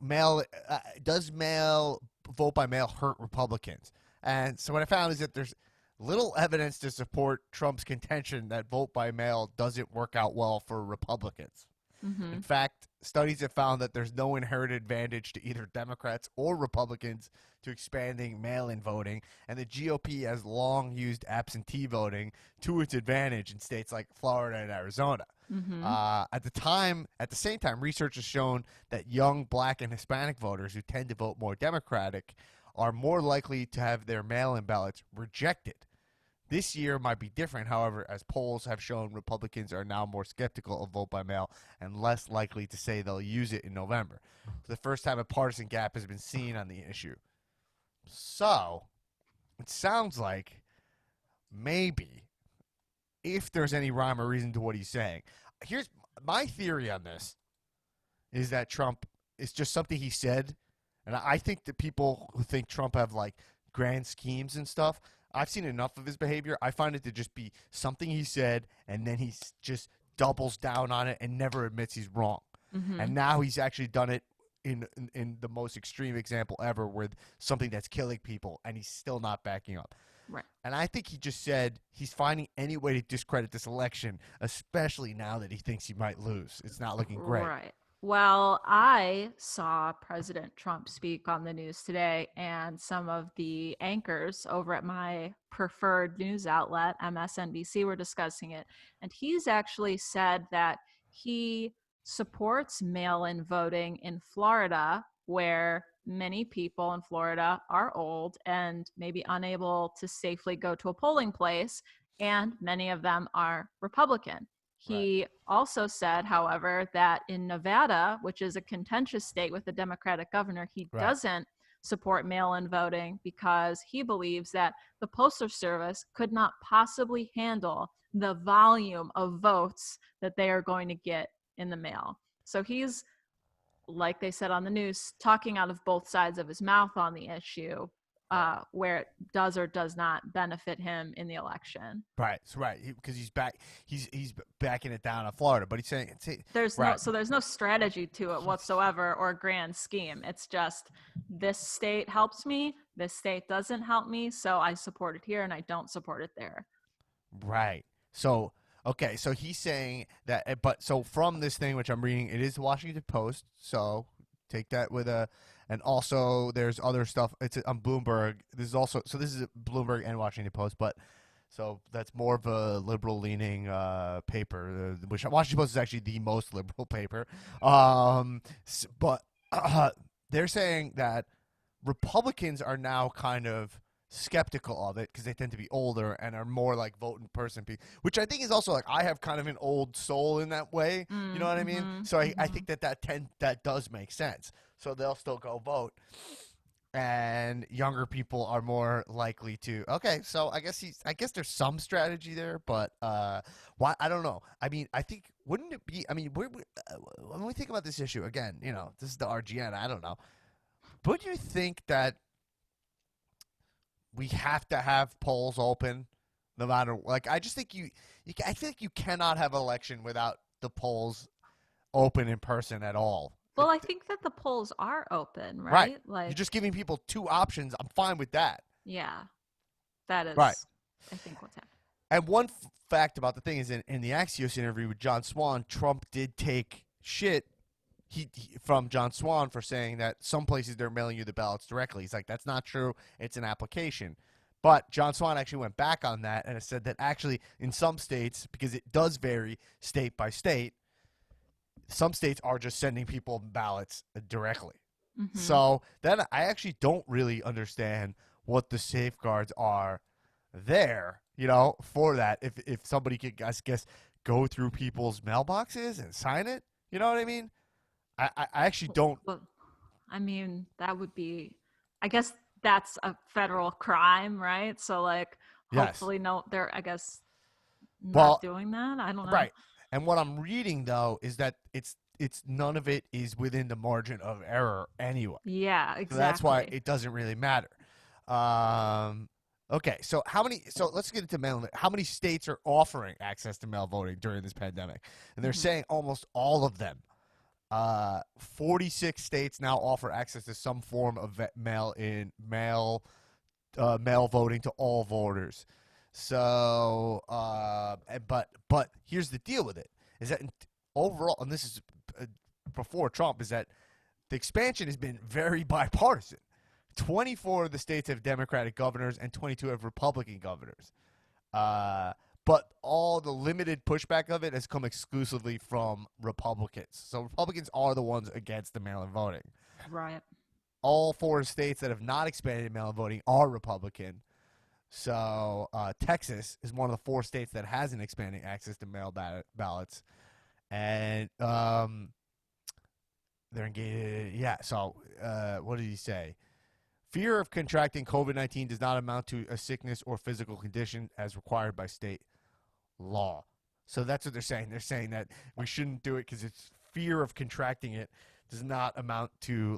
mail does mail vote by mail hurt Republicans? And so what I found is that there's little evidence to support Trump's contention that vote by mail doesn't work out well for Republicans. Mm-hmm. In fact, studies have found that there's no inherent advantage to either Democrats or Republicans to expanding mail-in voting, and the GOP has long used absentee voting to its advantage in states like Florida and Arizona. Mm-hmm. At the same time, research has shown that young Black and Hispanic voters who tend to vote more Democratic are more likely to have their mail-in ballots rejected. This year might be different, however, as polls have shown Republicans are now more skeptical of vote by mail and less likely to say they'll use it in November. For the first time, a partisan gap has been seen on the issue. So, it sounds like maybe, if there's any rhyme or reason to what he's saying, here's my theory on this is that Trump is just something he said. And I think that people who think Trump have like grand schemes and stuff, I've seen enough of his behavior. I find it to just be something he said, and then he just doubles down on it and never admits he's wrong. Mm-hmm. And now he's actually done it in the most extreme example ever with something that's killing people, and he's still not backing up. Right. And I think he just said he's finding any way to discredit this election, especially now that he thinks he might lose. It's not looking great. Right. Well, I saw President Trump speak on the news today, and some of the anchors over at my preferred news outlet, MSNBC, were discussing it. And he's actually said that he supports mail in voting in Florida, where many people in Florida are old and maybe unable to safely go to a polling place, and many of them are Republican. Right. He also said, however, that in Nevada, which is a contentious state with a Democratic governor, he Right. doesn't support mail in voting because he believes that the Postal Service could not possibly handle the volume of votes that they are going to get in the mail. So he's, like they said on the news, talking out of both sides of his mouth on the issue. where it does or does not benefit him in the election. Right. So right, because he's back. He's backing it down on Florida, but he's saying There's right. there's no strategy to it whatsoever or grand scheme. It's just this state helps me, this state doesn't help me, so I support it here and I don't support it there. Right. So okay. So he's saying that, but so from this thing which I'm reading, it is the Washington Post. So take that with a, and also there's other stuff. It's on Bloomberg. This is also this is Bloomberg and Washington Post, but so that's more of a liberal leaning paper, which Washington Post is actually the most liberal paper. But they're saying that Republicans are now kind of skeptical of it because they tend to be older and are more like vote in person people, which I think is also like I have kind of an old soul in that way. You know what I mean? So I think that does make sense. So they'll still go vote, and younger people are more likely to. Okay, so I guess there's some strategy there, but why I don't know. I mean, I think wouldn't it be? I mean, when we think about this issue again, this is the RGN. I don't know. Would you think that we have to have polls open no matter I just think I feel like you cannot have an election without the polls open in person at all. Well, I think that the polls are open, right? Right. Like You're just giving people two options. I'm fine with that. yeah. That is right. I think what's happening. And one fact about the thing is in the Axios interview with John Swan, Trump did take shit from John Swan for saying that some places they're mailing you the ballots directly. He's like, that's not true. It's an application. But John Swan actually went back on that and has said that actually in some states, because it does vary state by state, some states are just sending people ballots directly. So then I actually don't really understand what the safeguards are there, for that. If somebody could, I guess, go through people's mailboxes and sign it, you know what I mean? I actually don't. Well, I mean, that would be, I guess that's a federal crime, right? So hopefully they're, I guess, not doing that. I don't know. Right. And what I'm reading though is that it's none of it is within the margin of error anyway. Yeah, exactly. So that's why it doesn't really matter. Okay, so let's get into mail. How many states are offering access to mail voting during this pandemic? And they're saying almost all of them. 46 states now offer access to some form of mail voting to all voters. So, but here's the deal with it: is that overall, and this is before Trump, is that the expansion has been very bipartisan. 24 of the states have Democratic governors, and 22 have Republican governors. But all the limited pushback of it has come exclusively from Republicans. So Republicans are the ones against the mail-in voting. Right. All 4 states that have not expanded mail-in voting are Republican. So Texas is one of the 4 states that hasn't expanded access to mail ballots. And they're engaged. Yeah, so what did he say? Fear of contracting COVID-19 does not amount to a sickness or physical condition as required by state law. So that's what they're saying. They're saying that we shouldn't do it because it's fear of contracting it does not amount to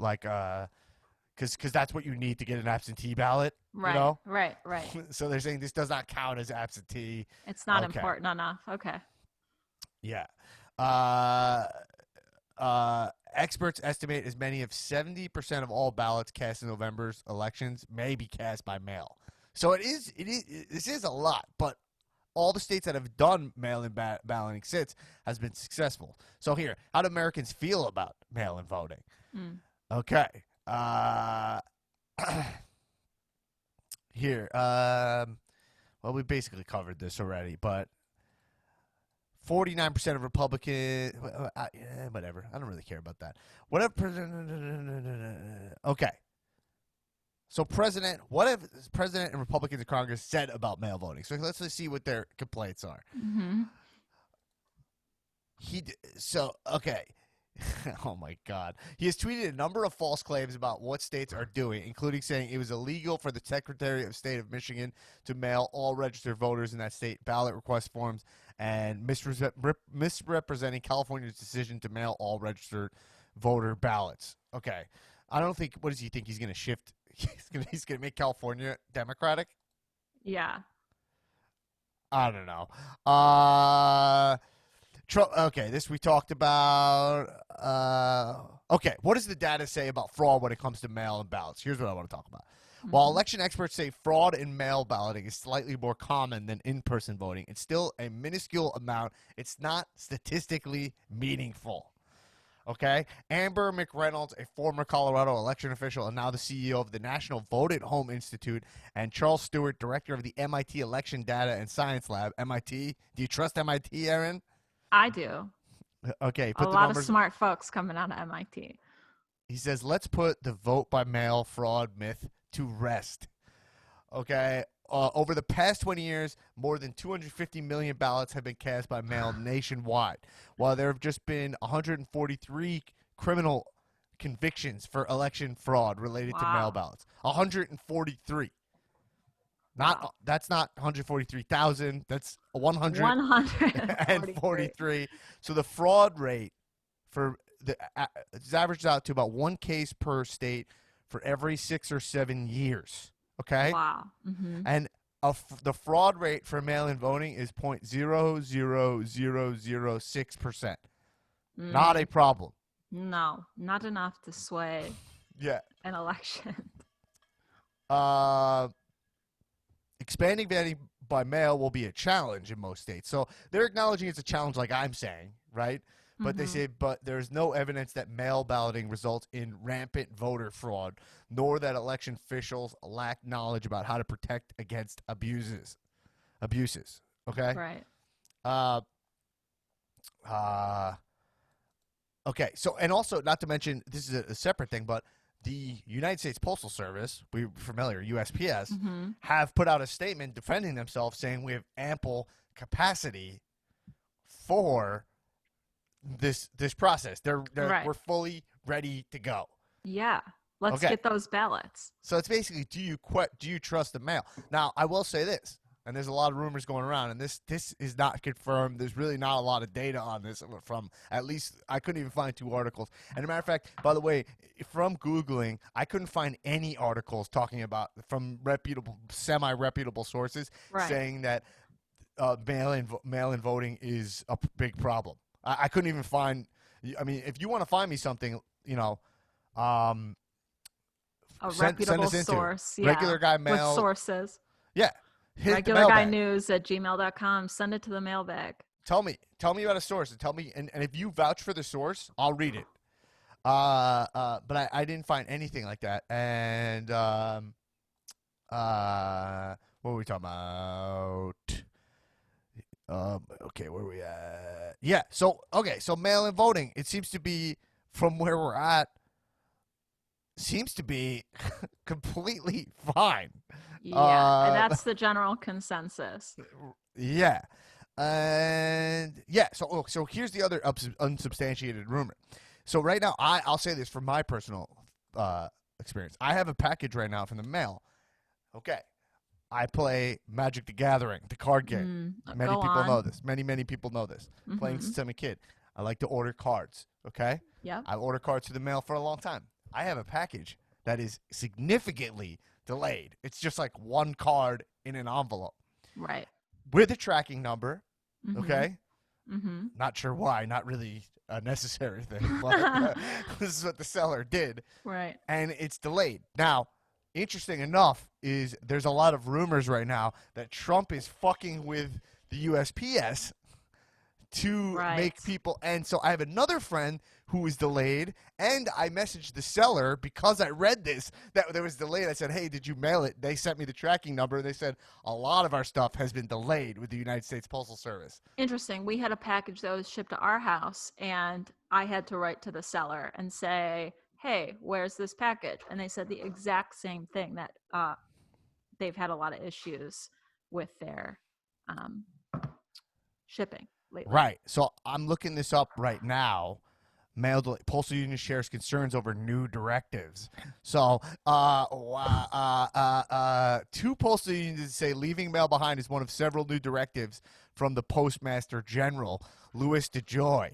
because that's what you need to get an absentee ballot. Right, right. So they're saying this does not count as absentee. It's not important enough. Okay. Yeah. Experts estimate as many of 70% of all ballots cast in November's elections may be cast by mail. So this is a lot, but all the states that have done mail-in balloting since has been successful. So here, how do Americans feel about mail-in voting? Okay. Here, well, we basically covered this already, but 49% of Republicans, whatever. I don't really care about that. Okay. So what have President and Republicans in Congress said about mail voting? So let's just see what their complaints are. Okay. Oh, my God. He has tweeted a number of false claims about what states are doing, including saying it was illegal for the Secretary of State of Michigan to mail all registered voters in that state ballot request forms and misrepresenting California's decision to mail all registered voter ballots. Okay. I don't think – what does he think? He's going to shift He's gonna make California Democratic. Yeah. I don't know. Trump. Okay, this we talked about. Okay, what does the data say about fraud when it comes to mail-in ballots? Here's what I want to talk about. While election experts say fraud in mail balloting is slightly more common than in-person voting, it's still a minuscule amount. It's not statistically meaningful. Okay? Amber McReynolds, a former Colorado election official and now the CEO of the National Vote at Home Institute, and Charles Stewart, director of the MIT Election Data and Science Lab. MIT? Do you trust MIT, Erin? I do. Okay, A lot of smart folks coming out of MIT. He says, let's put the vote by mail fraud myth to rest. Okay? Over the past 20 years, more than 250 million ballots have been cast by mail nationwide, while there have just been 143 criminal convictions for election fraud related to mail ballots. 143. That's not 143,000. That's 143. So the fraud rate for it's averaged out to about one case per state for every 6 or 7 years. Okay. Wow. Mm-hmm. And the fraud rate for mail-in voting is 0.00006%. Not a problem. No, not enough to sway an election. Expanding voting by mail will be a challenge in most states. So they're acknowledging it's a challenge like I'm saying, right? But they say, but there's no evidence that mail balloting results in rampant voter fraud, nor that election officials lack knowledge about how to protect against abuses. Okay? Right. Okay, so, and also, not to mention, this is a separate thing, but the United States Postal Service, we're familiar, USPS, have put out a statement defending themselves, saying we have ample capacity for this process. We're fully ready to go. Yeah. Let's get those ballots. So it's basically, do you trust the mail? Now, I will say this, and there's a lot of rumors going around, and this is not confirmed. There's really not a lot of data on this from, at least, I couldn't even find 2 articles. And as a matter of fact, by the way, from Googling, I couldn't find any articles talking about, from semi-reputable sources, saying that mail-in voting is a big problem. I couldn't even find, I mean, if you want to find me something, a reputable source. Regular Guy Mail. With sources. Yeah. RegularGuyNews@gmail.com. Send it to the mailbag. Tell me about a source, and tell me, and if you vouch for the source, I'll read it. But I didn't find anything like that. And what were we talking about? Okay, where are we at? Yeah, so mail-in voting, it seems to be, from where we're at, seems to be completely fine. Yeah, and that's the general consensus. Yeah. And yeah, so here's the other unsubstantiated rumor. So right now, I'll say this from my personal experience. I have a package right now from the mail. Okay. I play Magic the Gathering, the card game. Many people know this. Many people know this. Playing since I'm a kid. I like to order cards, okay? Yeah. I've ordered cards to the mail for a long time. I have a package that is significantly delayed. It's just like one card in an envelope. Right. With a tracking number, okay? Not sure why. Not really a necessary thing. But this is what the seller did. Right. And it's delayed. Now, interesting enough is there's a lot of rumors right now that Trump is fucking with the USPS to make people. And so I have another friend who was delayed, and I messaged the seller because I read this, that there was delayed. I said, hey, did you mail it? They sent me the tracking number. They said a lot of our stuff has been delayed with the United States Postal Service. Interesting. We had a package that was shipped to our house, and I had to write to the seller and say, hey, where's this package? And they said the exact same thing, that they've had a lot of issues with their shipping lately. Right. So I'm looking this up right now. Postal Union shares concerns over new directives. So 2 postal unions say leaving mail behind is one of several new directives from the Postmaster General, Louis DeJoy.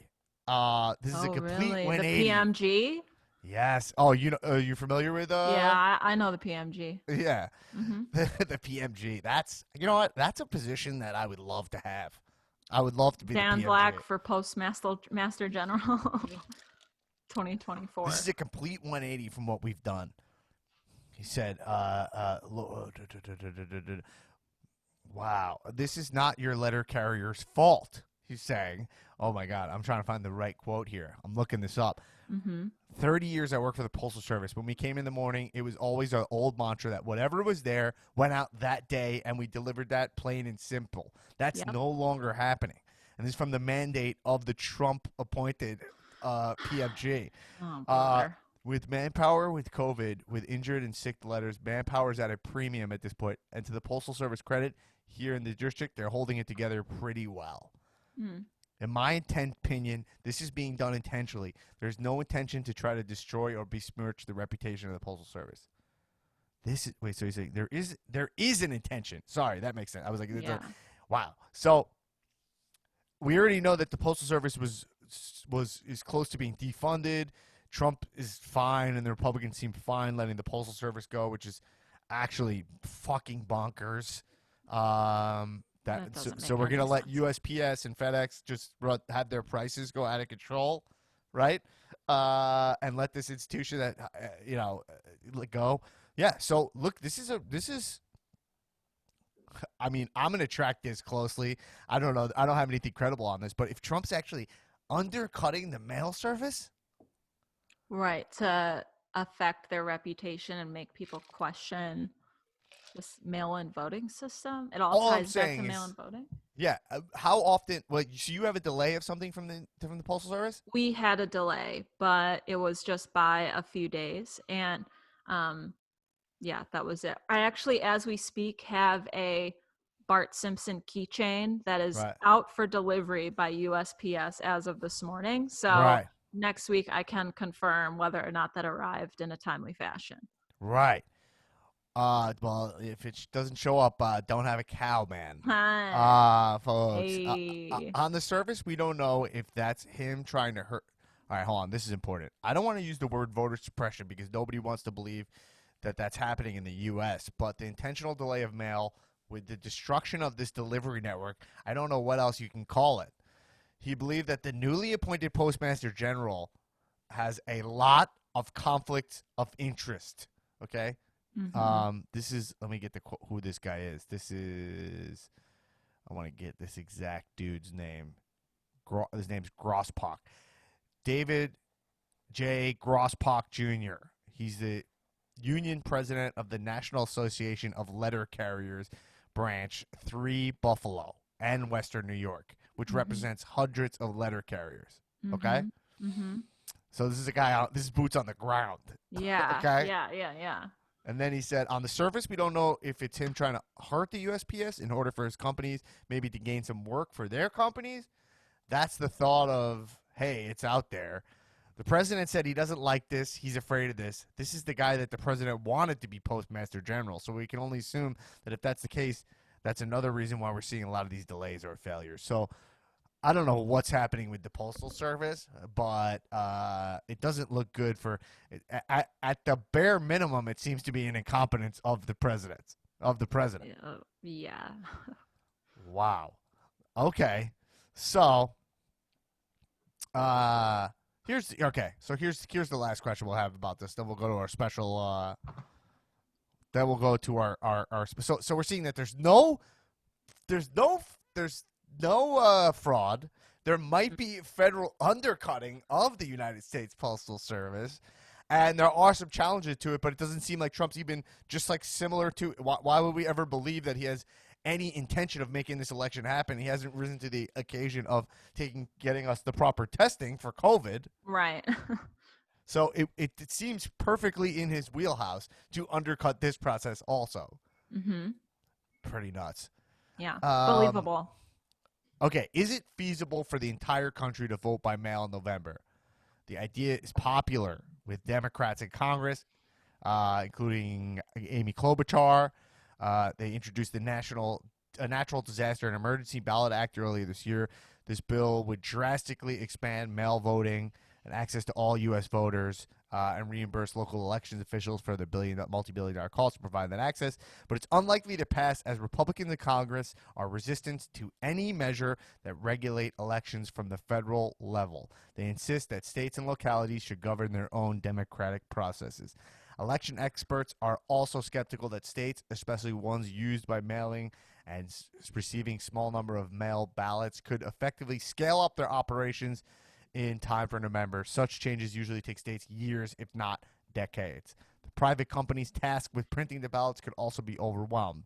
This is a complete really? 180. The PMG? Yes. Oh, you familiar with Yeah, I know the PMG. yeah, Mm-hmm. the PMG. That's you know what? That's a position that I would love to have. I would love to be the Dan PMG. Black for Postmaster Master General This 2024. is a complete 180 from what we've done. He said, wow, this is not your letter carrier's fault. He's saying, oh my God, I'm trying to find the right quote here. I'm looking this up. Mm-hmm. 30 years I worked for the Postal Service. When we came in the morning, it was always our old mantra that whatever was there went out that day, and we delivered that plain and simple. That's Yep. no longer happening. And this is from the mandate of the Trump-appointed PFG. Oh, Uh, brother. with manpower, with COVID, with injured and sick letters, manpower is at a premium at this point. And to the Postal Service credit, here in the district, they're holding it together pretty well. Mm. In my opinion, this is being done intentionally. There's no intention to try to destroy or besmirch the reputation of the Postal Service. So he's saying there is an intention. Sorry, that makes sense. I was like, Yeah. wow. So we already know that the Postal Service is close to being defunded. Trump is fine, and the Republicans seem fine letting the Postal Service go, which is actually fucking bonkers. That doesn't So make we're gonna any let sense. USPS and FedEx just have their prices go out of control, right? And let this institution that let go. Yeah. So look, this is. I mean, I'm gonna track this closely. I don't know. I don't have anything credible on this, but if Trump's actually undercutting the mail service, Right. To affect their reputation and make people question this mail-in voting system. It all all I'm ties back to saying mail-in is, voting. yeah. How often? Well, so you have a delay of something from the Postal Service? We had a delay, but it was just by a few days. And um, yeah, that was it. I actually, as we speak, have a Bart Simpson keychain that is Right. out for delivery by USPS as of this morning. So Right. next week, I can confirm whether or not that arrived in a timely fashion. Right. Well, if it doesn't show up, don't have a cow, man. Hi. Folks. Hey. On the surface, we don't know if that's him trying to hurt. All right, hold on. This is important. I don't want to use the word voter suppression because nobody wants to believe that that's happening in the U.S. But the intentional delay of mail with the destruction of this delivery network, I don't know what else you can call it. He believed that the newly appointed Postmaster General has a lot of conflicts of interest. Okay. Mm-hmm. This is. Let me get who this guy is. This is. I want to get this exact dude's name. His name's Grosspock. David J. Grosspock Jr. He's the union president of the National Association of Letter Carriers branch 3 Buffalo and Western New York, which Mm-hmm. represents hundreds of letter carriers. Okay? Mm-hmm. Mm-hmm. So this is a guy out, this is boots on the ground. Yeah. Okay? Yeah. And then he said, on the surface, we don't know if it's him trying to hurt the USPS in order for his companies maybe to gain some work for their companies. That's the thought of, hey, it's out there. The president said he doesn't like this. He's afraid of this. This is the guy that the president wanted to be Postmaster General. So we can only assume that if that's the case, that's another reason why we're seeing a lot of these delays or failures. So I don't know what's happening with the Postal Service, but it doesn't look good for at the bare minimum. It seems to be an incompetence of the president. Yeah. Wow. Okay. So here's the last question we'll have about this. Then we'll go to our special. Then we'll go to our. So we're seeing that there's no fraud. There might be federal undercutting of the United States Postal Service, and there are some challenges to it. But it doesn't seem like Trump's even just like similar to. Why would we ever believe that he has any intention of making this election happen? He hasn't risen to the occasion of getting us the proper testing for COVID. Right. So it seems perfectly in his wheelhouse to undercut this process also. Mm-hmm. Pretty nuts. Yeah. Believable. Okay, is it feasible for the entire country to vote by mail in November? The idea is popular with Democrats in Congress, including Amy Klobuchar. They introduced the Natural Disaster and Emergency Ballot Act earlier this year. This bill would drastically expand mail voting and access to all U.S. voters. and reimburse local elections officials for the multi-billion-dollar cost to provide that access. But it's unlikely to pass as Republicans in Congress are resistant to any measure that regulate elections from the federal level. They insist that states and localities should govern their own democratic processes. Election experts are also skeptical that states, especially ones used by mailing and receiving small number of mail ballots, could effectively scale up their operations in time for November. Such changes usually take states years, if not decades. The private companies tasked with printing the ballots could also be overwhelmed.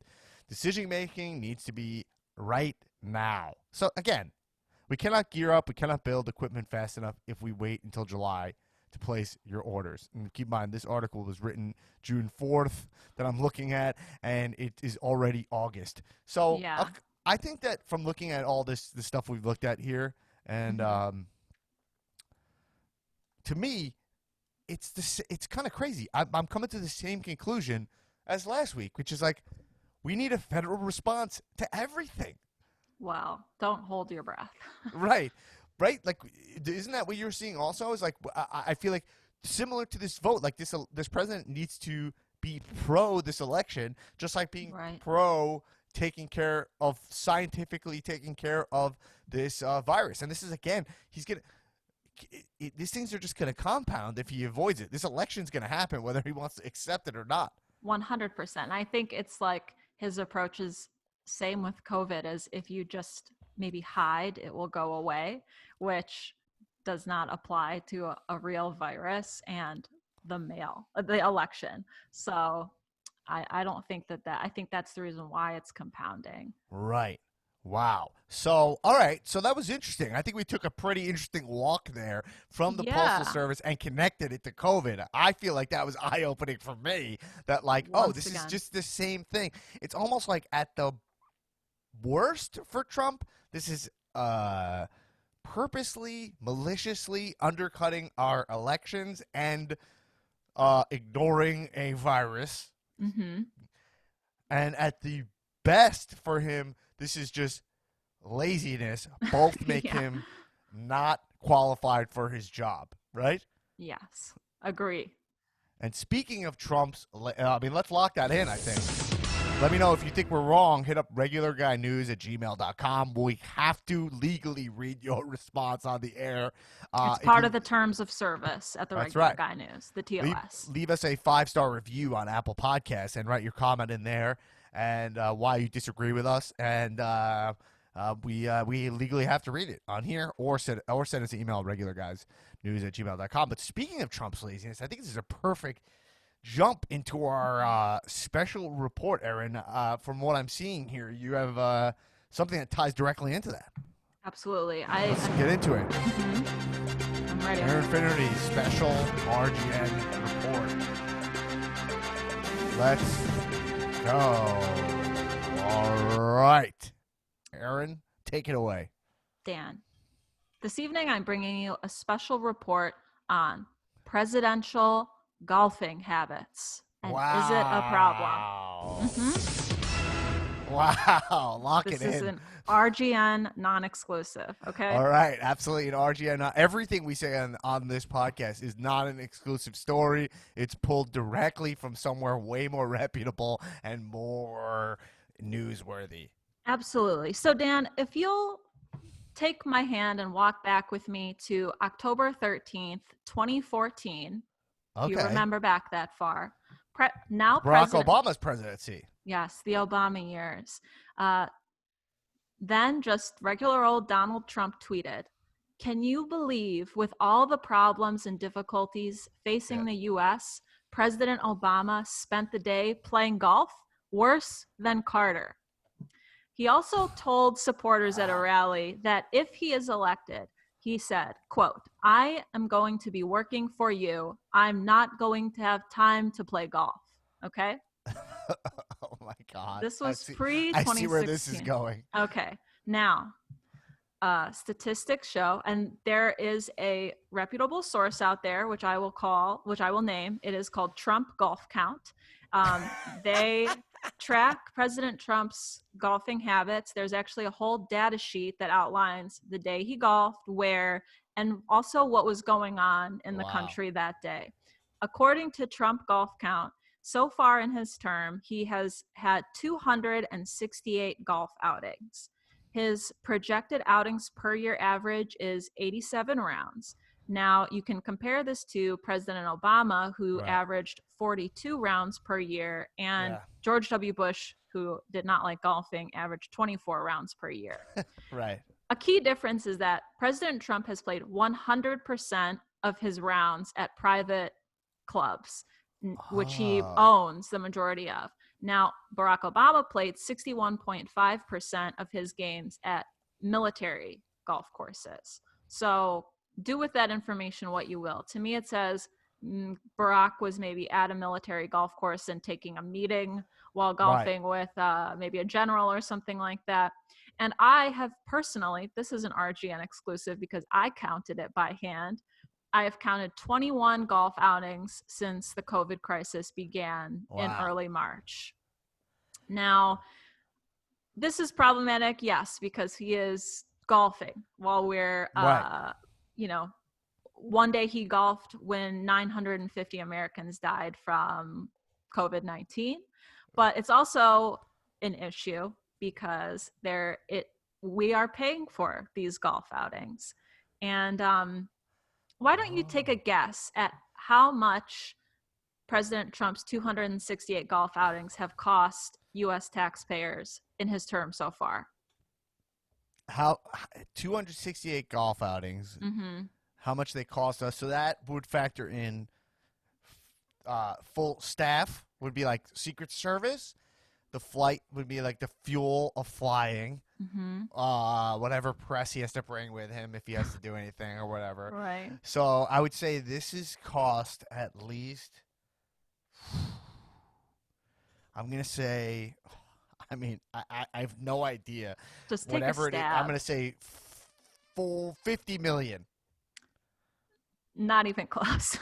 Decision making needs to be right now. So again, we cannot gear up, we cannot build equipment fast enough if we wait until July to place your orders. And keep in mind, this article was written June 4th that I'm looking at, and it is already August. So Yeah. I think that from looking at all the stuff we've looked at here, and to me, it's kind of crazy. I'm coming to the same conclusion as last week, which is like, we need a federal response to everything. Well, don't hold your breath. Right. Like, isn't that what you're seeing also? Is like, I feel like similar to this vote, like this president needs to be pro this election, just like being pro scientifically taking care of this virus. And this is, again, these things are just going to compound if he avoids it. This election's going to happen whether he wants to accept it or not. 100%. I think it's like his approach is same with COVID, as if you just maybe hide, it will go away, which does not apply to a real virus and the election. So I don't think I think that's the reason why it's compounding. Right. Wow. So, all right. So that was interesting. I think we took a pretty interesting walk there from the Postal Service and connected it to COVID. I feel like that was eye-opening for me, that like, this is just the same thing. It's almost like at the worst for Trump, this is purposely, maliciously undercutting our elections and ignoring a virus. Mm-hmm. And at the best for him, this is just laziness. Both make him not qualified for his job, right? Yes, agree. And speaking of Trump's, let's lock that in, I think. Let me know if you think we're wrong. Hit up regularguynews@gmail.com. We have to legally read your response on the air. It's part of the terms of service at the Regular Guy News, the TOS. Leave us a 5-star review on Apple Podcasts and write your comment in there and why you disagree with us. And we legally have to read it on here or send us an email, regularguysnews@gmail.com. But speaking of Trump's laziness, I think this is a perfect jump into our special report, Erin. From what I'm seeing here, you have something that ties directly into that. Absolutely. Let's get into it. Mm-hmm. I'm ready. Erin Finnerty's special RGN report. Let's go. All right. Erin, take it away. Dan, this evening I'm bringing you a special report on presidential golfing habits. And is it a problem? Mm-hmm. Wow. Lock it in. This is an RGN non-exclusive, okay? All right. Absolutely an RGN. Everything we say on this podcast is not an exclusive story. It's pulled directly from somewhere way more reputable and more newsworthy. Absolutely. So, Dan, if you'll take my hand and walk back with me to October 13th, 2014. Okay. You remember back that far. Barack Obama's presidency. Yes, the Obama years. Then just regular old Donald Trump tweeted, "Can you believe with all the problems and difficulties facing the U.S., President Obama spent the day playing golf? Worse than Carter." He also told supporters at a rally that if he is elected, he said, quote, "I am going to be working for you. I'm not going to have time to play golf." Okay? Oh, my God. This was pre-2016. I see where this is going. Okay. Now, statistics show, and there is a reputable source out there, which I will name. It is called Trump Golf Count. They track President Trump's golfing habits. There's actually a whole data sheet that outlines the day he golfed, where, and also what was going on in the country that day. according to Trump Golf Count, so far in his term, he has had 268 golf outings. His projected outings per year average is 87 rounds. Now, you can compare this to President Obama, who Right. averaged 42 rounds per year, and Yeah. George W. Bush, who did not like golfing, averaged 24 rounds per year. Right. A key difference is that President Trump has played 100% of his rounds at private clubs, which he Oh. owns the majority of. Now, Barack Obama played 61.5% of his games at military golf courses. So do with that information what you will. To me, it says Barack was maybe at a military golf course and taking a meeting while golfing with maybe a general or something like that. And I have personally, this is an RGN exclusive because I counted it by hand. I have counted 21 golf outings since the COVID crisis began in early March. Now, this is problematic, yes, because he is golfing while we're, you know, one day he golfed when 950 Americans died from COVID-19. But it's also an issue because we are paying for these golf outings. And why don't you take a guess at how much President Trump's 268 golf outings have cost U.S. taxpayers in his term so far? How 268 golf outings? Mm-hmm. How much they cost us? So that would factor in full staff would be like Secret Service. The flight would be like the fuel of flying. Mm-hmm. Whatever press he has to bring with him if he has to do anything or whatever. Right. So I would say this is cost at least. I'm gonna say. I mean, I have no idea. Just take whatever a stab. It is, I'm gonna say full 50 million. Not even close.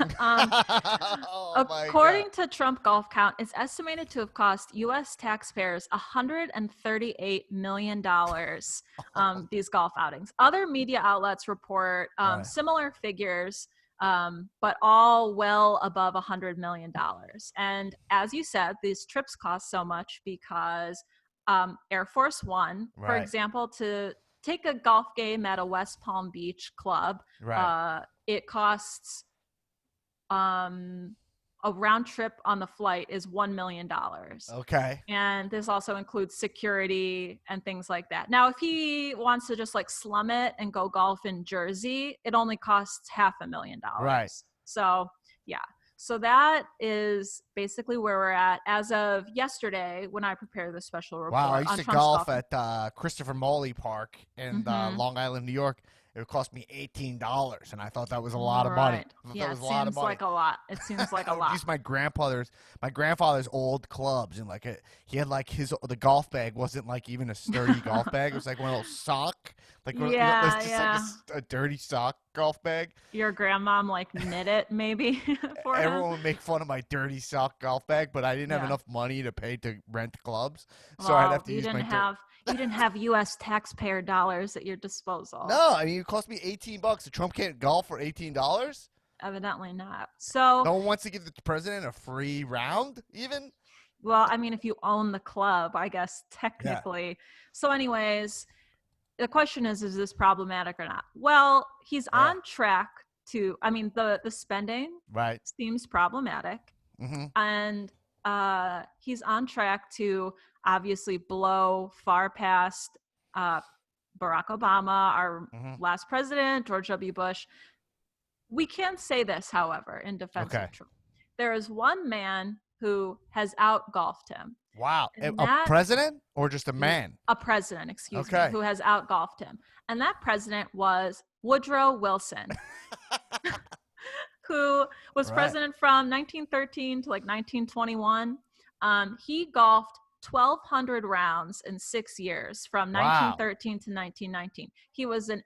According to Trump Golf Count, it's estimated to have cost U.S. taxpayers $138 million, these golf outings. Other media outlets report similar figures, but all well above $100 million. And as you said, these trips cost so much because Air Force One, for example, to take a golf game at a West Palm Beach club, it costs a round trip on the flight is $1 million. Okay. And this also includes security and things like that. Now, if he wants to just like slum it and go golf in Jersey, it only costs $500,000. Right. So, yeah. So that is basically where we're at as of yesterday when I prepared the special report. Wow, I used to Trump's golf at Christopher Molly Park in Long Island, New York. It would cost me $18, and I thought that was a lot of money. Yeah, it seems like a lot. It seems like a lot. I used my grandfather's old clubs, and he had like the golf bag wasn't like even a sturdy golf bag. It was like one of those sock, like like a dirty sock golf bag. Your grandmom like knit it maybe for him. Everyone would make fun of my dirty sock golf bag, but I didn't have enough money to pay to rent clubs, so I'd have to use my. You didn't have U.S. taxpayer dollars at your disposal. No, I mean, it cost me $18. So Trump can't golf for $18? Evidently not. So no one wants to give the president a free round, even? Well, I mean, if you own the club, I guess technically. Yeah. So anyways, the question is this problematic or not? Well, he's on track to, I mean, the spending seems problematic. Mm-hmm. And he's on track to obviously blow far past Barack Obama, our last president, George W. Bush. We can say this, however, in defense of Trump. There is one man who has out-golfed him. Wow. A president or just a man? A president, excuse me, who has out-golfed him. And that president was Woodrow Wilson, who was president from 1913 to like 1921. He golfed 1,200 rounds in 6 years from 1913 to 1919. He was an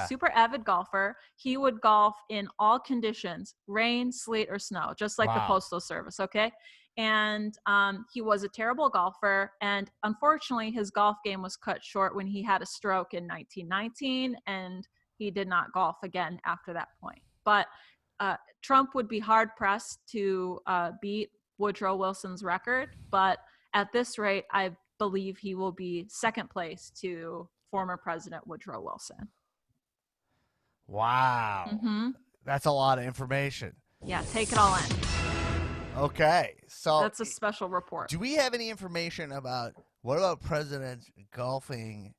super avid golfer. He would golf in all conditions, rain, sleet, or snow, just like the Postal Service, okay? And he was a terrible golfer. And unfortunately, his golf game was cut short when he had a stroke in 1919, and he did not golf again after that point. But Trump would be hard pressed to beat Woodrow Wilson's record, but at this rate, I believe he will be second place to former President Woodrow Wilson. Wow. Mm-hmm. That's a lot of information. Yeah, take it all in. Okay. So That's a special report. do we have any information about what about presidents golfing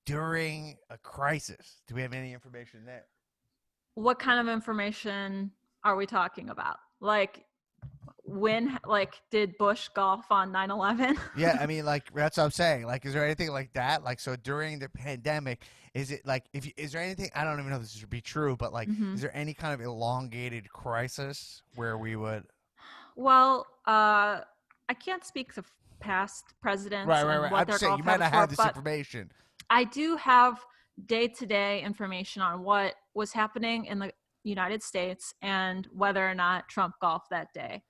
during a crisis? Do we have any information there? What kind of information are we talking about? Like, did Bush golf on 9/11? Yeah, I mean, like, that's what I'm saying. Like, is there anything like that? Like, so during the pandemic, is it like, is there anything, I don't even know if this should be true, but like, is there any kind of elongated crisis where we would? Well, I can't speak to past presidents Right. and what I'm their saying golf you might not habits have were, this but information. I do have day-to-day information on what was happening in the United States and whether or not Trump golfed that day.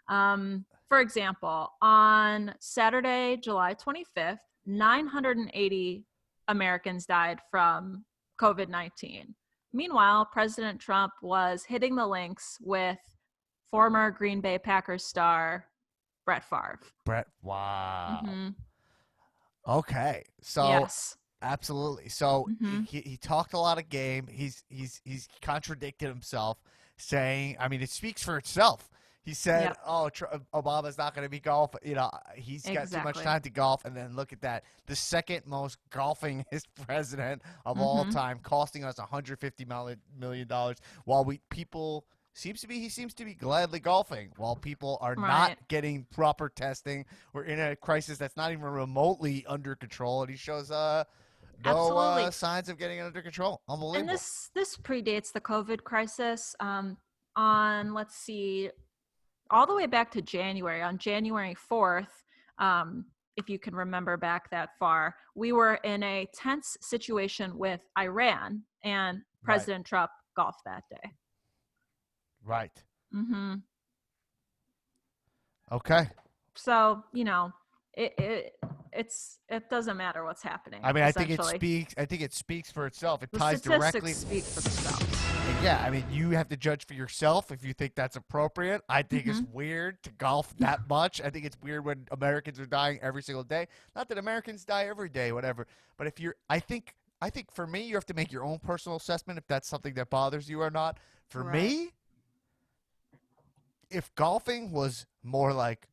For example, on Saturday, July 25th, 980 Americans died from COVID-19. Meanwhile, President Trump was hitting the links with former Green Bay Packers star Brett Favre. Wow. Mm-hmm. Okay. So Yes. absolutely. So Mhm. he talked a lot of game. He's contradicted himself, saying, I mean, it speaks for itself. He said, Yep. "Oh, Obama's not going to be golf. You know, he's got too much Exactly. time to golf." And then look at that, the second most golfingest president of all time, costing us $150 million. While he seems to be gladly golfing, while people are not getting proper testing. We're in a crisis that's not even remotely under control, and he shows no signs of getting it under control. Unbelievable. And this predates the COVID crisis. On, let's see, all the way back to January. On January 4th, if you can remember back that far, we were in a tense situation with Iran, and President Trump golfed that day. Right. Mm-hmm. Okay. So, you know, it doesn't matter what's happening. I mean, I think it speaks for itself. It ties directly. Speak for themselves. Yeah, I mean, you have to judge for yourself if you think that's appropriate. I think it's weird to golf that much. I think it's weird when Americans are dying every single day. Not that Americans die every day, whatever. But if you're, I think for me, you have to make your own personal assessment if that's something that bothers you or not. For me, if golfing was more like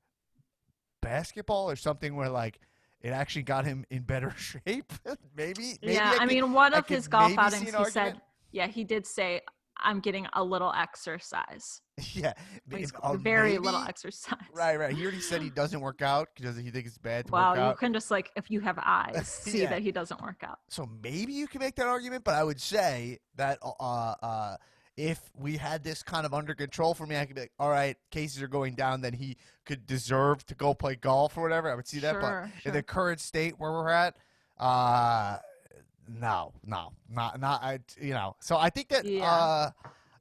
basketball or something where like it actually got him in better shape, maybe. Yeah, I mean, one of his golf outings, he said, he did say, I'm getting a little exercise. Yeah. Very little exercise. Right. He already said he doesn't work out because he thinks it's bad to work out. Well, you can just, like, if you have eyes, see that he doesn't work out. So maybe you can make that argument, but I would say that if we had this kind of under control for me, I could be like, all right, cases are going down, then he could deserve to go play golf or whatever. I would see that. But in the current state where we're at, no, not. So I think that,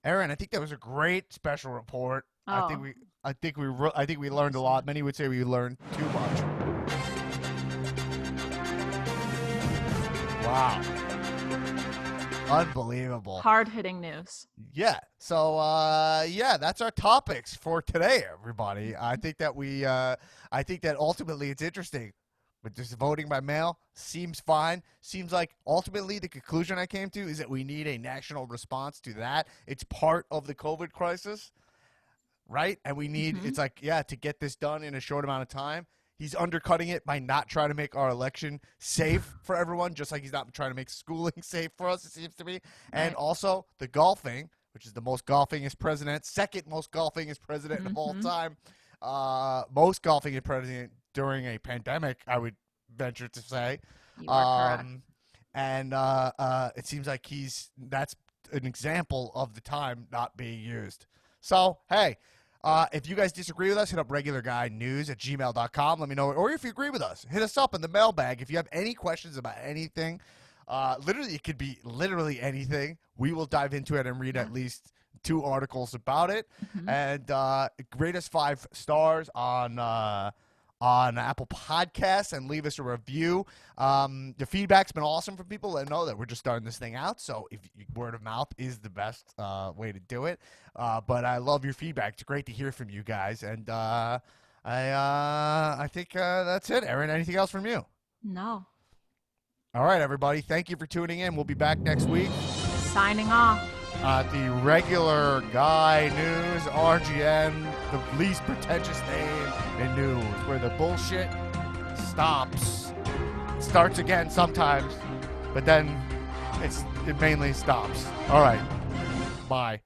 Erin, I think that was a great special report. I think we learned a lot. Many would say we learned too much. Wow. Unbelievable. Hard-hitting news. Yeah. So, that's our topics for today, everybody. I think that ultimately it's interesting. But just voting by mail seems fine. Seems like ultimately the conclusion I came to is that we need a national response to that. It's part of the COVID crisis, right? And we need, it's like, to get this done in a short amount of time. He's undercutting it by not trying to make our election safe for everyone, just like he's not trying to make schooling safe for us, it seems to be. And also the golfing, which is the most golfingest president, second most golfingest president of all time, most golfingest president during a pandemic, I would venture to say. You are correct. And it seems like that's an example of the time not being used. So, hey. If you guys disagree with us, hit up RegularGuysNews@gmail.com. Let me know. Or if you agree with us, hit us up in the mailbag. If you have any questions about anything, literally, it could be literally anything. We will dive into it and read at least 2 articles about it. And rate us 5 stars on on Apple Podcasts and leave us a review. The feedback's been awesome from people. Let them know that we're just starting this thing out. So if word of mouth is the best way to do it. But I love your feedback. It's great to hear from you guys. And I think that's it. Erin, anything else from you? No. All right, everybody. Thank you for tuning in. We'll be back next week. Signing off. The Regular Guy News, RGN, the least pretentious name in news, where the bullshit stops. It starts again sometimes, but then it mainly stops. All right. Bye.